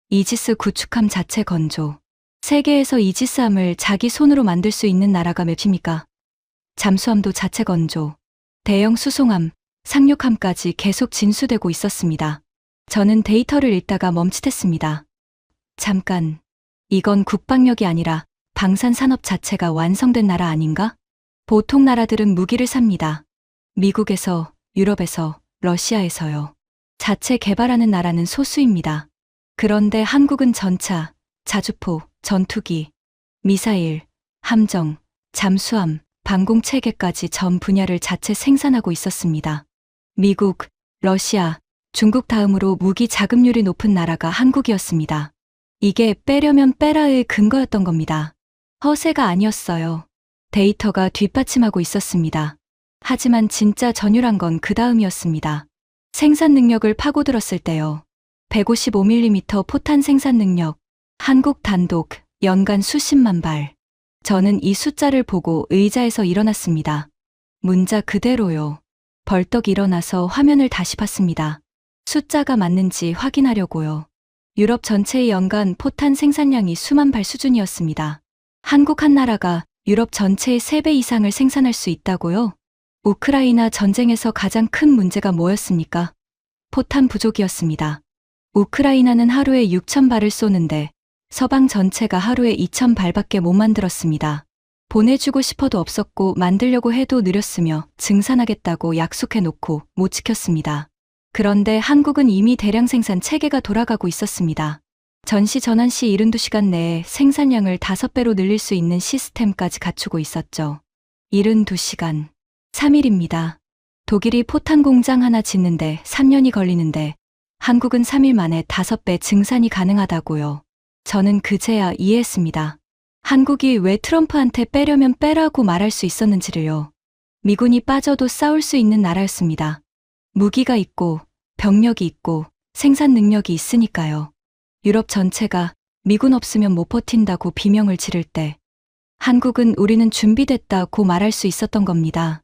A: 이지스 구축함 자체 건조. 세계에서 이지스함을 자기 손으로 만들 수 있는 나라가 몇입니까? 잠수함도 자체 건조, 대형 수송함, 상륙함까지 계속 진수되고 있었습니다. 저는 데이터를 읽다가 멈칫했습니다. 잠깐, 이건 국방력이 아니라 방산산업 자체가 완성된 나라 아닌가? 보통 나라들은 무기를 삽니다. 미국에서, 유럽에서, 러시아에서요. 자체 개발하는 나라는 소수입니다. 그런데 한국은 전차, 자주포, 전투기, 미사일, 함정, 잠수함, 방공체계까지 전 분야를 자체 생산하고 있었습니다. 미국, 러시아, 중국 다음으로 무기 자급률이 높은 나라가 한국이었습니다. 이게 빼려면 빼라의 근거였던 겁니다. 허세가 아니었어요. 데이터가 뒷받침하고 있었습니다. 하지만 진짜 전율한 건 그 다음이었습니다. 생산 능력을 파고들었을 때요. 155mm 포탄 생산 능력, 한국 단독, 연간 수십만 발. 저는 이 숫자를 보고 의자에서 일어났습니다. 문자 그대로요. 벌떡 일어나서 화면을 다시 봤습니다. 숫자가 맞는지 확인하려고요. 유럽 전체의 연간 포탄 생산량이 수만 발 수준이었습니다. 한국 한 나라가 유럽 전체의 3배 이상을 생산할 수 있다고요? 우크라이나 전쟁에서 가장 큰 문제가 뭐였습니까? 포탄 부족이었습니다. 우크라이나는 하루에 6,000발을 쏘는데 서방 전체가 하루에 2,000발밖에 못 만들었습니다. 보내주고 싶어도 없었고 만들려고 해도 느렸으며 증산하겠다고 약속해놓고 못 지켰습니다. 그런데 한국은 이미 대량 생산 체계가 돌아가고 있었습니다. 전시 전환 시 72시간 내에 생산량을 5배로 늘릴 수 있는 시스템까지 갖추고 있었죠. 72시간. 3일입니다. 독일이 포탄 공장 하나 짓는데 3년이 걸리는데 한국은 3일 만에 5배 증산이 가능하다고요. 저는 그제야 이해했습니다. 한국이 왜 트럼프한테 빼려면 빼라고 말할 수 있었는지를요. 미군이 빠져도 싸울 수 있는 나라였습니다. 무기가 있고 병력이 있고 생산 능력이 있으니까요. 유럽 전체가 미군 없으면 못 버틴다고 비명을 지를 때 한국은 우리는 준비됐다고 말할 수 있었던 겁니다.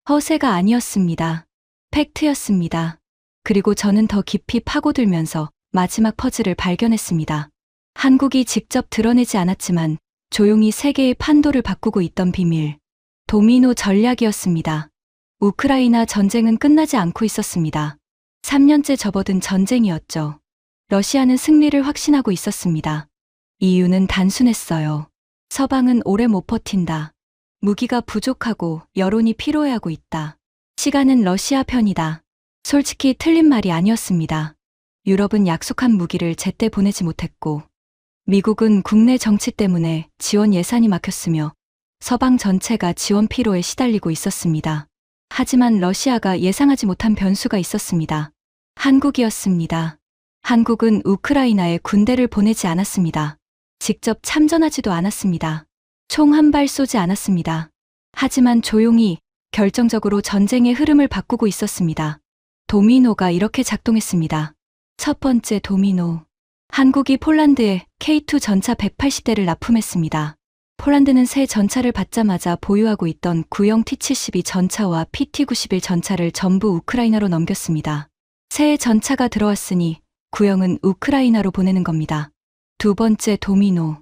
A: 허세가 아니었습니다. 팩트였습니다. 그리고 저는 더 깊이 파고들면서 마지막 퍼즐을 발견했습니다. 한국이 직접 드러내지 않았지만 조용히 세계의 판도를 바꾸고 있던 비밀. 도미노 전략이었습니다. 우크라이나 전쟁은 끝나지 않고 있었습니다. 3년째 접어든 전쟁이었죠. 러시아는 승리를 확신하고 있었습니다. 이유는 단순했어요. 서방은 오래 못 버틴다. 무기가 부족하고 여론이 피로해하고 있다. 시간은 러시아 편이다. 솔직히 틀린 말이 아니었습니다. 유럽은 약속한 무기를 제때 보내지 못했고 미국은 국내 정치 때문에 지원 예산이 막혔으며 서방 전체가 지원 피로에 시달리고 있었습니다. 하지만 러시아가 예상하지 못한 변수가 있었습니다. 한국이었습니다. 한국은 우크라이나에 군대를 보내지 않았습니다. 직접 참전하지도 않았습니다. 총 한 발 쏘지 않았습니다. 하지만 조용히 결정적으로 전쟁의 흐름을 바꾸고 있었습니다. 도미노가 이렇게 작동했습니다. 첫 번째 도미노. 한국이 폴란드에 K2 전차 180대를 납품했습니다. 폴란드는 새 전차를 받자마자 보유하고 있던 구형 T-72 전차와 PT-91 전차를 전부 우크라이나로 넘겼습니다. 새 전차가 들어왔으니 구형은 우크라이나로 보내는 겁니다. 두 번째 도미노.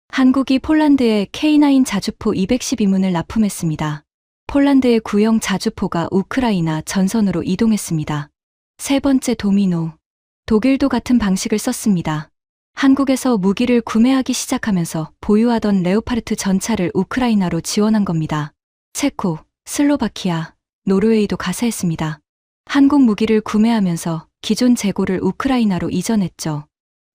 A: 한국이 폴란드에 K9 자주포 212문을 납품했습니다. 폴란드의 구형 자주포가 우크라이나 전선으로 이동했습니다. 세 번째 도미노. 독일도 같은 방식을 썼습니다. 한국에서 무기를 구매하기 시작하면서 보유하던 레오파르트 전차를 우크라이나로 지원한 겁니다. 체코, 슬로바키아, 노르웨이도 가세했습니다. 한국 무기를 구매하면서 기존 재고를 우크라이나로 이전했죠.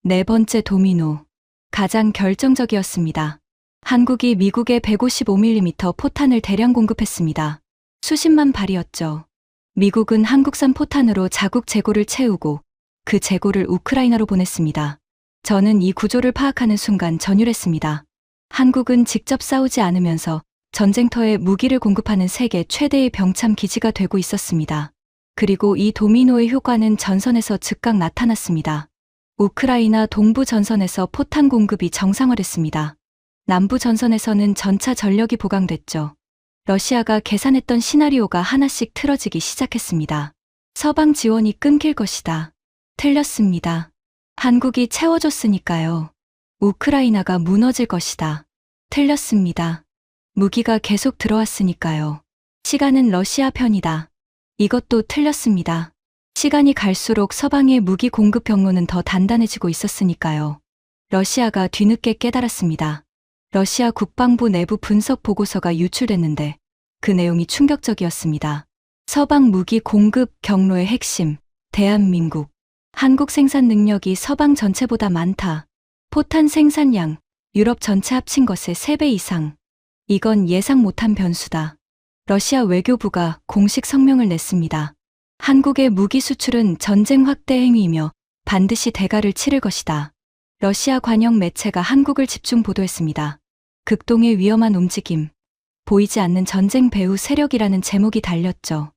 A: 네 번째 도미노. 가장 결정적이었습니다. 한국이 미국에 155mm 포탄을 대량 공급했습니다. 수십만 발이었죠. 미국은 한국산 포탄으로 자국 재고를 채우고 그 재고를 우크라이나로 보냈습니다. 저는 이 구조를 파악하는 순간 전율했습니다. 한국은 직접 싸우지 않으면서 전쟁터에 무기를 공급하는 세계 최대의 병참 기지가 되고 있었습니다. 그리고 이 도미노의 효과는 전선에서 즉각 나타났습니다. 우크라이나 동부 전선에서 포탄 공급이 정상화됐습니다. 남부 전선에서는 전차 전력이 보강됐죠. 러시아가 계산했던 시나리오가 하나씩 틀어지기 시작했습니다. 서방 지원이 끊길 것이다. 틀렸습니다. 한국이 채워줬으니까요. 우크라이나가 무너질 것이다. 틀렸습니다. 무기가 계속 들어왔으니까요. 시간은 러시아 편이다. 이것도 틀렸습니다. 시간이 갈수록 서방의 무기 공급 경로는 더 단단해지고 있었으니까요. 러시아가 뒤늦게 깨달았습니다. 러시아 국방부 내부 분석 보고서가 유출됐는데 그 내용이 충격적이었습니다. 서방 무기 공급 경로의 핵심, 대한민국. 한국 생산 능력이 서방 전체보다 많다. 포탄 생산량, 유럽 전체 합친 것의 3배 이상. 이건 예상 못한 변수다. 러시아 외교부가 공식 성명을 냈습니다. 한국의 무기 수출은 전쟁 확대 행위이며 반드시 대가를 치를 것이다. 러시아 관영 매체가 한국을 집중 보도했습니다. 극동의 위험한 움직임, 보이지 않는 전쟁 배후 세력이라는 제목이 달렸죠.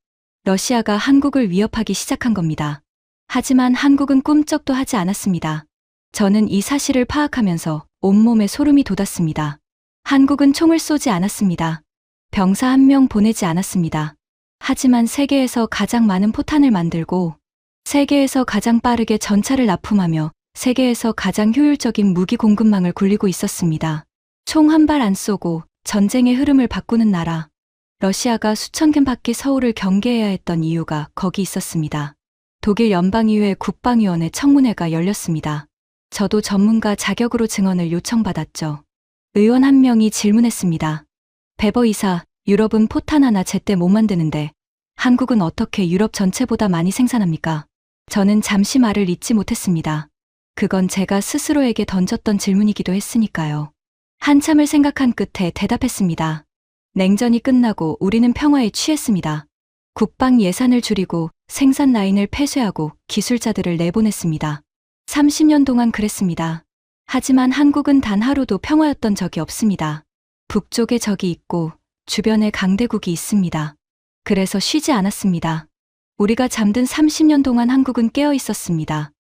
A: 러시아가 한국을 위협하기 시작한 겁니다. 하지만 한국은 꿈쩍도 하지 않았습니다. 저는 이 사실을 파악하면서 온몸에 소름이 돋았습니다. 한국은 총을 쏘지 않았습니다. 병사 한 명 보내지 않았습니다. 하지만 세계에서 가장 많은 포탄을 만들고 세계에서 가장 빠르게 전차를 납품하며 세계에서 가장 효율적인 무기 공급망을 굴리고 있었습니다. 총 한 발 안 쏘고 전쟁의 흐름을 바꾸는 나라. 러시아가 수천 킬로미터 서울을 경계해야 했던 이유가 거기 있었습니다. 독일 연방의회 국방위원회 청문회가 열렸습니다. 저도 전문가 자격으로 증언을 요청받았죠. 의원 한 명이 질문했습니다. 베버 이사, 유럽은 포탄 하나 제때 못 만드는데 한국은 어떻게 유럽 전체보다 많이 생산합니까? 저는 잠시 말을 잇지 못했습니다. 그건 제가 스스로에게 던졌던 질문이기도 했으니까요. 한참을 생각한 끝에 대답했습니다. 냉전이 끝나고 우리는 평화에 취했습니다. 국방 예산을 줄이고 생산 라인을 폐쇄하고 기술자들을 내보냈습니다. 30년 동안 그랬습니다. 하지만 한국은 단 하루도 평화였던 적이 없습니다. 북쪽에 적이 있고 주변에 강대국이 있습니다. 그래서 쉬지 않았습니다. 우리가 잠든 30년 동안 한국은 깨어 있었습니다.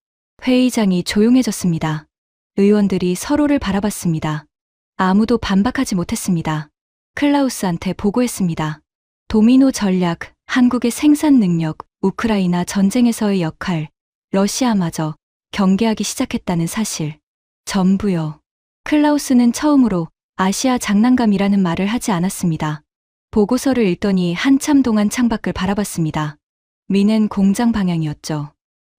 A: 회의장이 조용해졌습니다. 의원들이 서로를 바라봤습니다. 아무도 반박하지 못했습니다. 클라우스한테 보고했습니다. 도미노 전략, 한국의 생산 능력, 우크라이나 전쟁에서의 역할, 러시아마저 경계하기 시작했다는 사실. 전부요. 클라우스는 처음으로 아시아 장난감이라는 말을 하지 않았습니다. 보고서를 읽더니 한참 동안 창밖을 바라봤습니다. 미넨 공장 방향이었죠.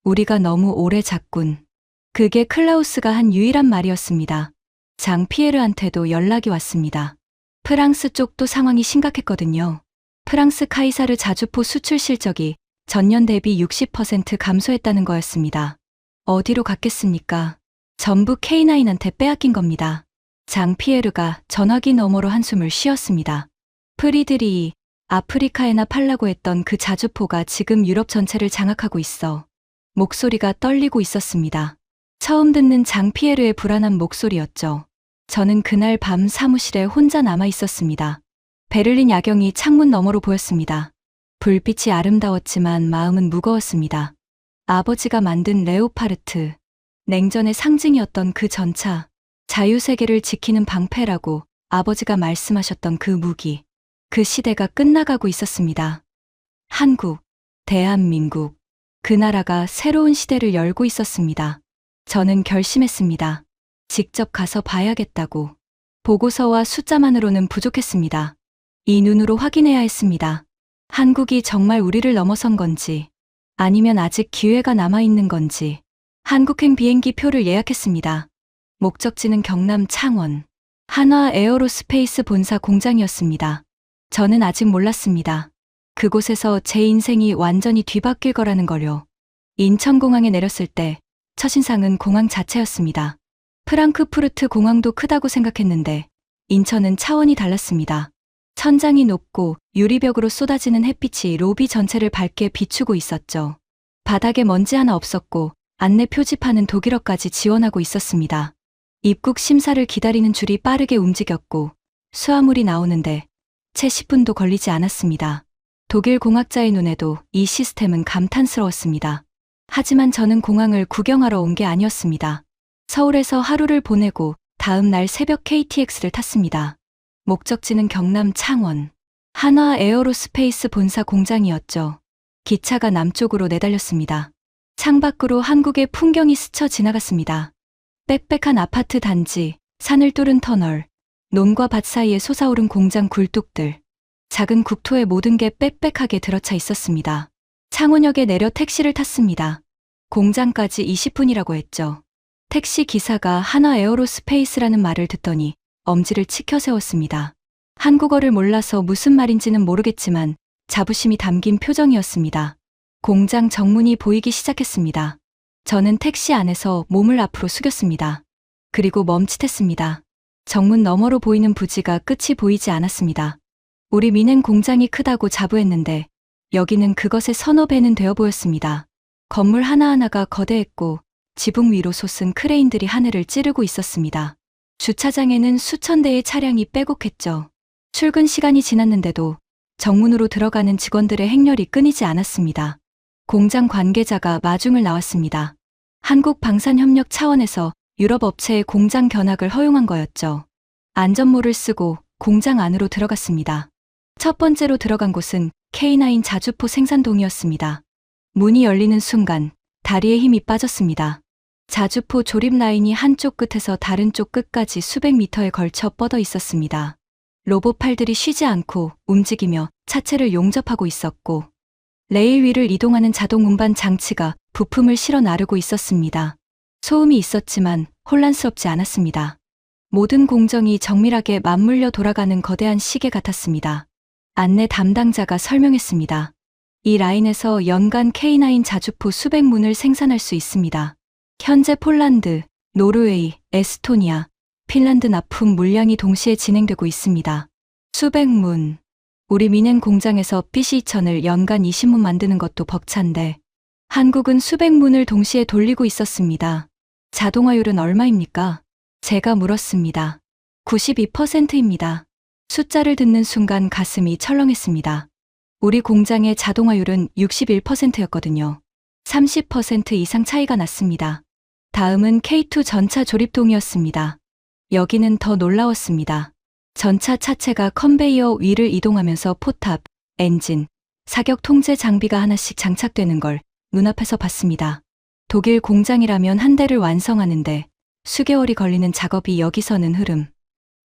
A: 우리가 너무 오래 잤군. 그게 클라우스가 한 유일한 말이었습니다. 장 피에르한테도 연락이 왔습니다. 프랑스 쪽도 상황이 심각했거든요. 프랑스 카이사르 자주포 수출 실적이 전년 대비 60% 감소했다는 거였습니다. 어디로 갔겠습니까? 전부 K9한테 빼앗긴 겁니다. 장 피에르가 전화기 너머로 한숨을 쉬었습니다. 프리드리히 아프리카에나 팔라고 했던 그 자주포가 지금 유럽 전체를 장악하고 있어. 목소리가 떨리고 있었습니다. 처음 듣는 장 피에르의 불안한 목소리였죠. 저는 그날 밤 사무실에 혼자 남아 있었습니다. 베를린 야경이 창문 너머로 보였습니다. 불빛이 아름다웠지만 마음은 무거웠습니다. 아버지가 만든 레오파르트, 냉전의 상징이었던 그 전차, 자유세계를 지키는 방패라고 아버지가 말씀하셨던 그 무기, 그 시대가 끝나가고 있었습니다. 한국, 대한민국, 그 나라가 새로운 시대를 열고 있었습니다. 저는 결심했습니다. 직접 가서 봐야겠다고. 보고서와 숫자만으로는 부족했습니다. 이 눈으로 확인해야 했습니다. 한국이 정말 우리를 넘어선 건지, 아니면 아직 기회가 남아있는 건지. 한국행 비행기 표를 예약했습니다. 목적지는 경남 창원, 한화 에어로스페이스 본사 공장이었습니다. 저는 아직 몰랐습니다. 그곳에서 제 인생이 완전히 뒤바뀔 거라는 걸요. 인천공항에 내렸을 때 첫인상은 공항 자체였습니다. 프랑크푸르트 공항도 크다고 생각했는데 인천은 차원이 달랐습니다. 천장이 높고 유리벽으로 쏟아지는 햇빛이 로비 전체를 밝게 비추고 있었죠. 바닥에 먼지 하나 없었고 안내 표지판은 독일어까지 지원하고 있었습니다. 입국 심사를 기다리는 줄이 빠르게 움직였고 수화물이 나오는데 채 10분도 걸리지 않았습니다. 독일 공학자의 눈에도 이 시스템은 감탄스러웠습니다. 하지만 저는 공항을 구경하러 온 게 아니었습니다. 서울에서 하루를 보내고 다음 날 새벽 KTX를 탔습니다. 목적지는 경남 창원, 한화 에어로스페이스 본사 공장이었죠. 기차가 남쪽으로 내달렸습니다. 창밖으로 한국의 풍경이 스쳐 지나갔습니다. 빽빽한 아파트 단지, 산을 뚫은 터널, 논과 밭 사이에 솟아오른 공장 굴뚝들, 작은 국토의 모든 게 빽빽하게 들어차 있었습니다. 창원역에 내려 택시를 탔습니다. 공장까지 20분이라고 했죠. 택시 기사가 한화 에어로스페이스라는 말을 듣더니 엄지를 치켜 세웠습니다. 한국어를 몰라서 무슨 말인지는 모르겠지만 자부심이 담긴 표정이었습니다. 공장 정문이 보이기 시작했습니다. 저는 택시 안에서 몸을 앞으로 숙였습니다. 그리고 멈칫했습니다. 정문 너머로 보이는 부지가 끝이 보이지 않았습니다. 우리 미넨 공장이 크다고 자부했는데 여기는 그것의 서너 배는 되어 보였습니다. 건물 하나하나가 거대했고 지붕 위로 솟은 크레인들이 하늘을 찌르고 있었습니다. 주차장에는 수천 대의 차량이 빼곡했죠. 출근 시간이 지났는데도 정문으로 들어가는 직원들의 행렬이 끊이지 않았습니다. 공장 관계자가 마중을 나왔습니다. 한국 방산협력 차원에서 유럽 업체의 공장 견학을 허용한 거였죠. 안전모를 쓰고 공장 안으로 들어갔습니다. 첫 번째로 들어간 곳은 K9 자주포 생산동이었습니다. 문이 열리는 순간 다리에 힘이 빠졌습니다. 자주포 조립 라인이 한쪽 끝에서 다른 쪽 끝까지 수백 미터에 걸쳐 뻗어 있었습니다. 로봇팔들이 쉬지 않고 움직이며 차체를 용접하고 있었고 레일 위를 이동하는 자동 운반 장치가 부품을 실어 나르고 있었습니다. 소음이 있었지만 혼란스럽지 않았습니다. 모든 공정이 정밀하게 맞물려 돌아가는 거대한 시계 같았습니다. 안내 담당자가 설명했습니다. 이 라인에서 연간 K9 자주포 수백 문을 생산할 수 있습니다. 현재 폴란드, 노르웨이, 에스토니아, 핀란드 납품 물량이 동시에 진행되고 있습니다. 수백 문. 우리 민행 공장에서 PC2000을 연간 20문 만드는 것도 벅찬데 한국은 수백 문을 동시에 돌리고 있었습니다. 자동화율은 얼마입니까? 제가 물었습니다. 92%입니다. 숫자를 듣는 순간 가슴이 철렁했습니다. 우리 공장의 자동화율은 61%였거든요. 30% 이상 차이가 났습니다. 다음은 K2 전차 조립동이었습니다. 여기는 더 놀라웠습니다. 전차 차체가 컨베이어 위를 이동하면서 포탑, 엔진, 사격 통제 장비가 하나씩 장착되는 걸 눈앞에서 봤습니다. 독일 공장이라면 한 대를 완성하는데 수개월이 걸리는 작업이 여기서는 흐름.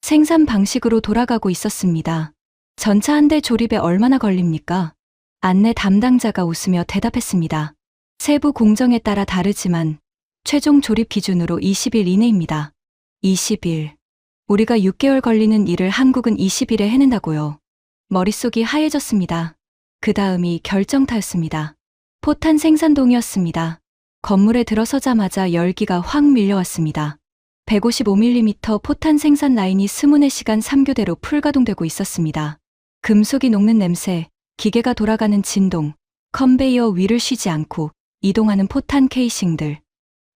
A: 생산 방식으로 돌아가고 있었습니다. 전차 한 대 조립에 얼마나 걸립니까? 안내 담당자가 웃으며 대답했습니다. 세부 공정에 따라 다르지만 최종 조립 기준으로 20일 이내입니다. 20일. 우리가 6개월 걸리는 일을 한국은 20일에 해낸다고요. 머릿속이 하얘졌습니다. 그 다음이 결정타였습니다. 포탄 생산동이었습니다. 건물에 들어서자마자 열기가 확 밀려왔습니다. 155mm 포탄 생산 라인이 24시간 3교대로 풀가동되고 있었습니다. 금속이 녹는 냄새, 기계가 돌아가는 진동, 컨베이어 위를 쉬지 않고 이동하는 포탄 케이싱들.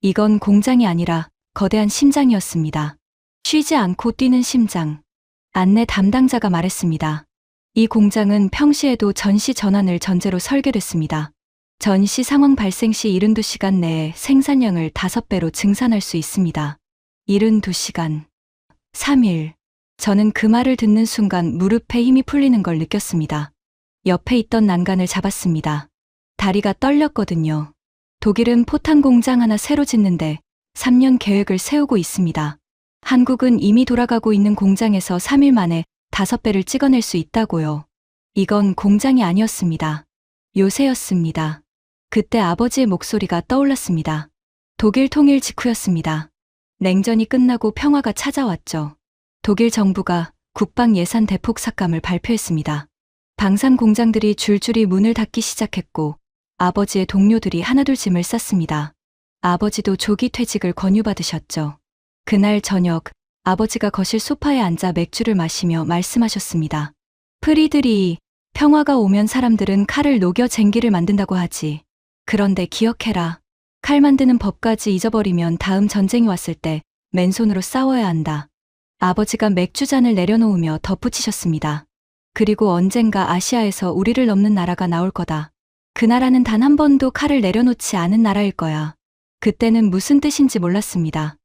A: 이건 공장이 아니라 거대한 심장이었습니다. 쉬지 않고 뛰는 심장. 안내 담당자가 말했습니다. 이 공장은 평시에도 전시 전환을 전제로 설계됐습니다. 전시 상황 발생 시 72시간 내에 생산량을 5배로 증산할 수 있습니다. 72시간. 3일. 저는 그 말을 듣는 순간 무릎에 힘이 풀리는 걸 느꼈습니다. 옆에 있던 난간을 잡았습니다. 다리가 떨렸거든요. 독일은 포탄 공장 하나 새로 짓는데 3년 계획을 세우고 있습니다. 한국은 이미 돌아가고 있는 공장에서 3일 만에 5배를 찍어낼 수 있다고요. 이건 공장이 아니었습니다. 요새였습니다. 그때 아버지의 목소리가 떠올랐습니다. 독일 통일 직후였습니다. 냉전이 끝나고 평화가 찾아왔죠. 독일 정부가 국방 예산 대폭 삭감을 발표했습니다. 방산 공장들이 줄줄이 문을 닫기 시작했고 아버지의 동료들이 하나둘 짐을 쌌습니다. 아버지도 조기 퇴직을 권유받으셨죠. 그날 저녁 아버지가 거실 소파에 앉아 맥주를 마시며 말씀하셨습니다. 프리들이 평화가 오면 사람들은 칼을 녹여 쟁기를 만든다고 하지. 그런데 기억해라. 칼 만드는 법까지 잊어버리면 다음 전쟁이 왔을 때 맨손으로 싸워야 한다. 아버지가 맥주잔을 내려놓으며 덧붙이셨습니다. 그리고 언젠가 아시아에서 우리를 넘는 나라가 나올 거다. 그 나라는 단 한 번도 칼을 내려놓지 않은 나라일 거야. 그때는 무슨 뜻인지 몰랐습니다.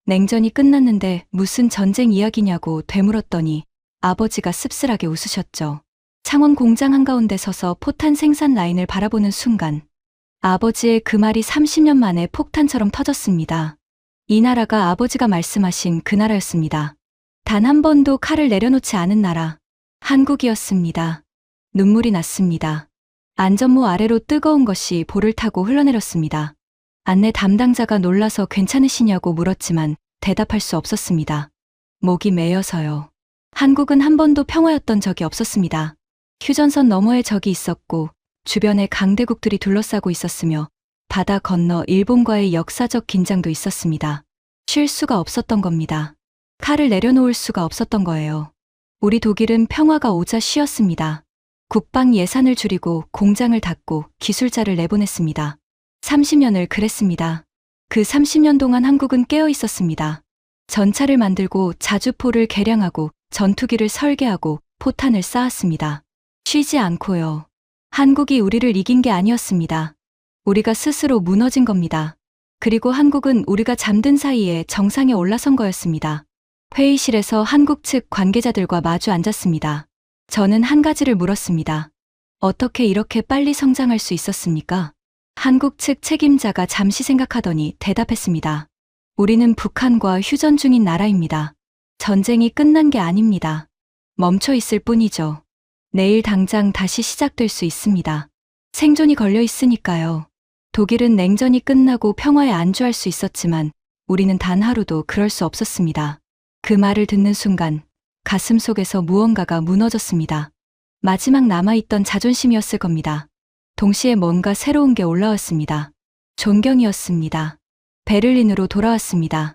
A: 냉전이 끝났는데 무슨 전쟁 이야기냐고 되물었더니 아버지가 씁쓸하게 웃으셨죠. 창원 공장 한가운데 서서 포탄 생산 라인을 바라보는 순간 아버지의 그 말이 30년 만에 폭탄처럼 터졌습니다. 이 나라가 아버지가 말씀하신 그 나라였습니다. 단 한 번도 칼을 내려놓지 않은 나라. 한국이었습니다. 눈물이 났습니다. 안전모 아래로 뜨거운 것이 볼을 타고 흘러내렸습니다. 안내 담당자가 놀라서 괜찮으시냐고 물었지만 대답할 수 없었습니다. 목이 메여서요. 한국은 한 번도 평화였던 적이 없었습니다. 휴전선 너머에 적이 있었고 주변에 강대국들이 둘러싸고 있었으며 바다 건너 일본과의 역사적 긴장도 있었습니다. 쉴 수가 없었던 겁니다. 칼을 내려놓을 수가 없었던 거예요. 우리 독일은 평화가 오자 쉬었습니다. 국방 예산을 줄이고 공장을 닫고 기술자를 내보냈습니다. 30년을 그랬습니다. 그 30년 동안 한국은 깨어 있었습니다. 전차를 만들고 자주포를 개량하고 전투기를 설계하고 포탄을 쌓았습니다. 쉬지 않고요. 한국이 우리를 이긴 게 아니었습니다. 우리가 스스로 무너진 겁니다. 그리고 한국은 우리가 잠든 사이에 정상에 올라선 거였습니다. 회의실에서 한국 측 관계자들과 마주 앉았습니다. 저는 한 가지를 물었습니다. 어떻게 이렇게 빨리 성장할 수 있었습니까? 한국 측 책임자가 잠시 생각하더니 대답했습니다. 우리는 북한과 휴전 중인 나라입니다. 전쟁이 끝난 게 아닙니다. 멈춰 있을 뿐이죠. 내일 당장 다시 시작될 수 있습니다. 생존이 걸려 있으니까요. 독일은 냉전이 끝나고 평화에 안주할 수 있었지만 우리는 단 하루도 그럴 수 없었습니다. 그 말을 듣는 순간 가슴 속에서 무언가가 무너졌습니다. 마지막 남아있던 자존심이었을 겁니다. 동시에 뭔가 새로운 게 올라왔습니다. 존경이었습니다. 베를린으로 돌아왔습니다.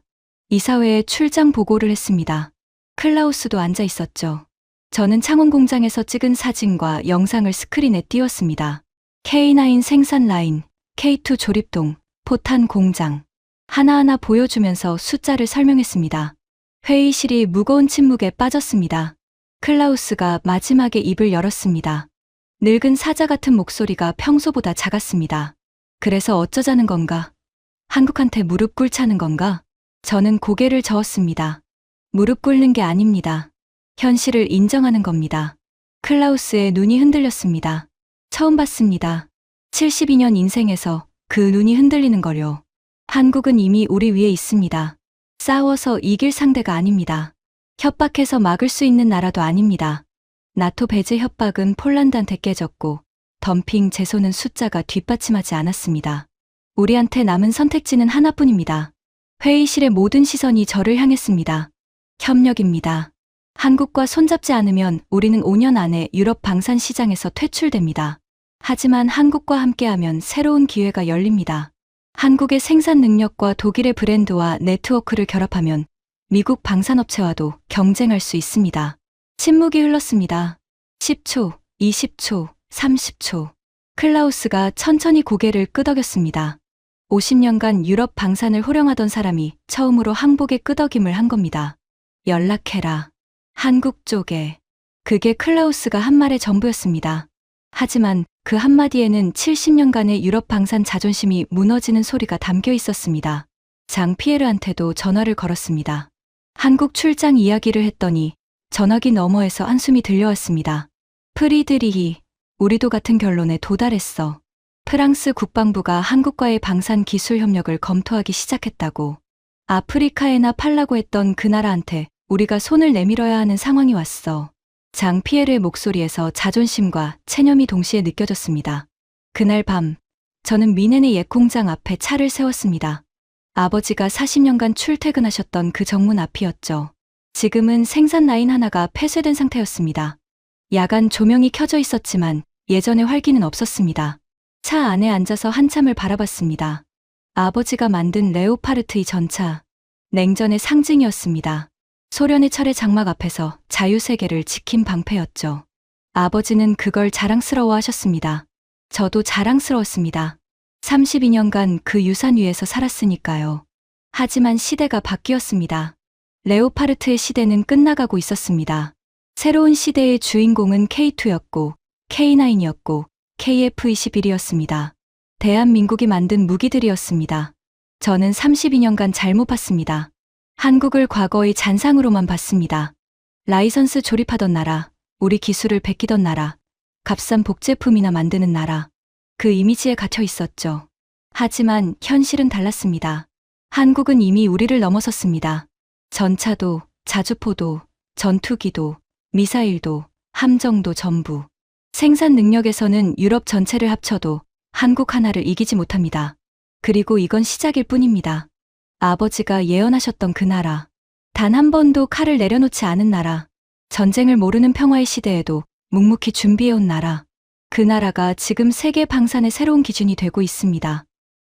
A: 이사회에 출장 보고를 했습니다. 클라우스도 앉아 있었죠. 저는 창원 공장에서 찍은 사진과 영상을 스크린에 띄웠습니다. K9 생산 라인, K2 조립동, 포탄 공장. 하나하나 보여주면서 숫자를 설명했습니다. 회의실이 무거운 침묵에 빠졌습니다. 클라우스가 마지막에 입을 열었습니다. 늙은 사자 같은 목소리가 평소보다 작았습니다. 그래서 어쩌자는 건가? 한국한테 무릎 꿇자는 건가? 저는 고개를 저었습니다. 무릎 꿇는 게 아닙니다. 현실을 인정하는 겁니다. 클라우스의 눈이 흔들렸습니다. 처음 봤습니다. 72년 인생에서 그 눈이 흔들리는 걸요. 한국은 이미 우리 위에 있습니다. 싸워서 이길 상대가 아닙니다. 협박해서 막을 수 있는 나라도 아닙니다. 나토 배제 협박은 폴란드한테 깨졌고 덤핑 제소는 숫자가 뒷받침하지 않았습니다. 우리한테 남은 선택지는 하나뿐입니다. 회의실의 모든 시선이 저를 향했습니다. 협력입니다. 한국과 손잡지 않으면 우리는 5년 안에 유럽 방산 시장에서 퇴출됩니다. 하지만 한국과 함께하면 새로운 기회가 열립니다. 한국의 생산 능력과 독일의 브랜드와 네트워크를 결합하면 미국 방산업체와도 경쟁할 수 있습니다. 침묵이 흘렀습니다. 10초, 20초, 30초. 클라우스가 천천히 고개를 끄덕였습니다. 50년간 유럽 방산을 호령하던 사람이 처음으로 항복의 끄덕임을 한 겁니다. 연락해라. 한국 쪽에. 그게 클라우스가 한 말의 전부였습니다. 하지만 그 한마디에는 70년간의 유럽 방산 자존심이 무너지는 소리가 담겨 있었습니다. 장 피에르한테도 전화를 걸었습니다. 한국 출장 이야기를 했더니 전화기 너머에서 한숨이 들려왔습니다. 프리드리히, 우리도 같은 결론에 도달했어. 프랑스 국방부가 한국과의 방산 기술 협력을 검토하기 시작했다고. 아프리카에나 팔라고 했던 그 나라한테 우리가 손을 내밀어야 하는 상황이 왔어. 장 피에르의 목소리에서 자존심과 체념이 동시에 느껴졌습니다. 그날 밤, 저는 미넨의 옛 공장 앞에 차를 세웠습니다. 아버지가 40년간 출퇴근하셨던 그 정문 앞이었죠. 지금은 생산 라인 하나가 폐쇄된 상태였습니다. 야간 조명이 켜져 있었지만 예전의 활기는 없었습니다. 차 안에 앉아서 한참을 바라봤습니다. 아버지가 만든 레오파르트의 전차, 냉전의 상징이었습니다. 소련의 철의 장막 앞에서 자유세계를 지킨 방패였죠. 아버지는 그걸 자랑스러워하셨습니다. 저도 자랑스러웠습니다. 32년간 그 유산 위에서 살았으니까요. 하지만 시대가 바뀌었습니다. 레오파르트의 시대는 끝나가고 있었습니다. 새로운 시대의 주인공은 K2였고 K9이었고 KF-21이었습니다. 대한민국이 만든 무기들이었습니다. 저는 32년간 잘못 봤습니다. 한국을 과거의 잔상으로만 봤습니다. 라이선스 조립하던 나라, 우리 기술을 베끼던 나라, 값싼 복제품이나 만드는 나라. 그 이미지에 갇혀 있었죠. 하지만 현실은 달랐습니다. 한국은 이미 우리를 넘어섰습니다. 전차도, 자주포도, 전투기도, 미사일도, 함정도 전부. 생산 능력에서는 유럽 전체를 합쳐도 한국 하나를 이기지 못합니다. 그리고 이건 시작일 뿐입니다. 아버지가 예언하셨던 그 나라. 단 한 번도 칼을 내려놓지 않은 나라. 전쟁을 모르는 평화의 시대에도 묵묵히 준비해온 나라. 그 나라가 지금 세계 방산의 새로운 기준이 되고 있습니다.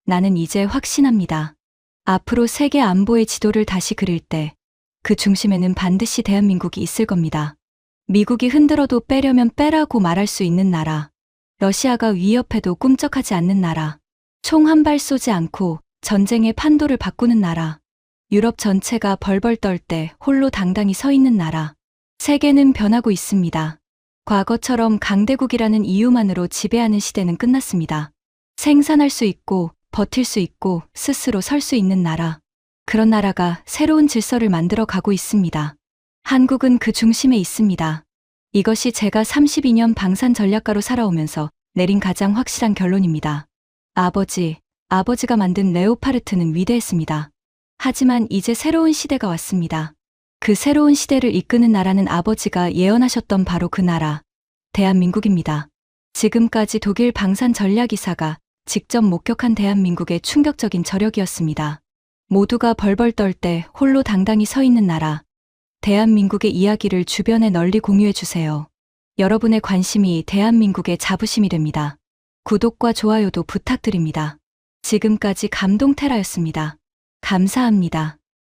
A: 나는 이제 확신합니다. 앞으로 세계 안보의 지도를 다시 그릴 때 그 중심에는 반드시 대한민국이 있을 겁니다. 미국이 흔들어도 빼려면 빼라고 말할 수 있는 나라. 러시아가 위협해도 꿈쩍하지 않는 나라. 총 한 발 쏘지 않고 전쟁의 판도를 바꾸는 나라. 유럽 전체가 벌벌 떨 때 홀로 당당히 서 있는 나라. 세계는 변하고 있습니다. 과거처럼 강대국이라는 이유만으로 지배하는 시대는 끝났습니다. 생산할 수 있고 버틸 수 있고 스스로 설 수 있는 나라. 그런 나라가 새로운 질서를 만들어 가고 있습니다. 한국은 그 중심에 있습니다. 이것이 제가 32년 방산 전략가로 살아오면서 내린 가장 확실한 결론입니다. 아버지가 만든 레오파르트는 위대했습니다. 하지만 이제 새로운 시대가 왔습니다. 그 새로운 시대를 이끄는 나라는 아버지가 예언하셨던 바로 그 나라, 대한민국입니다. 지금까지 독일 방산 전략이사가 직접 목격한 대한민국의 충격적인 저력이었습니다. 모두가 벌벌 떨 때 홀로 당당히 서 있는 나라, 대한민국의 이야기를 주변에 널리 공유해 주세요. 여러분의 관심이 대한민국의 자부심이 됩니다. 구독과 좋아요도 부탁드립니다. 지금까지 감동테라였습니다. 감사합니다.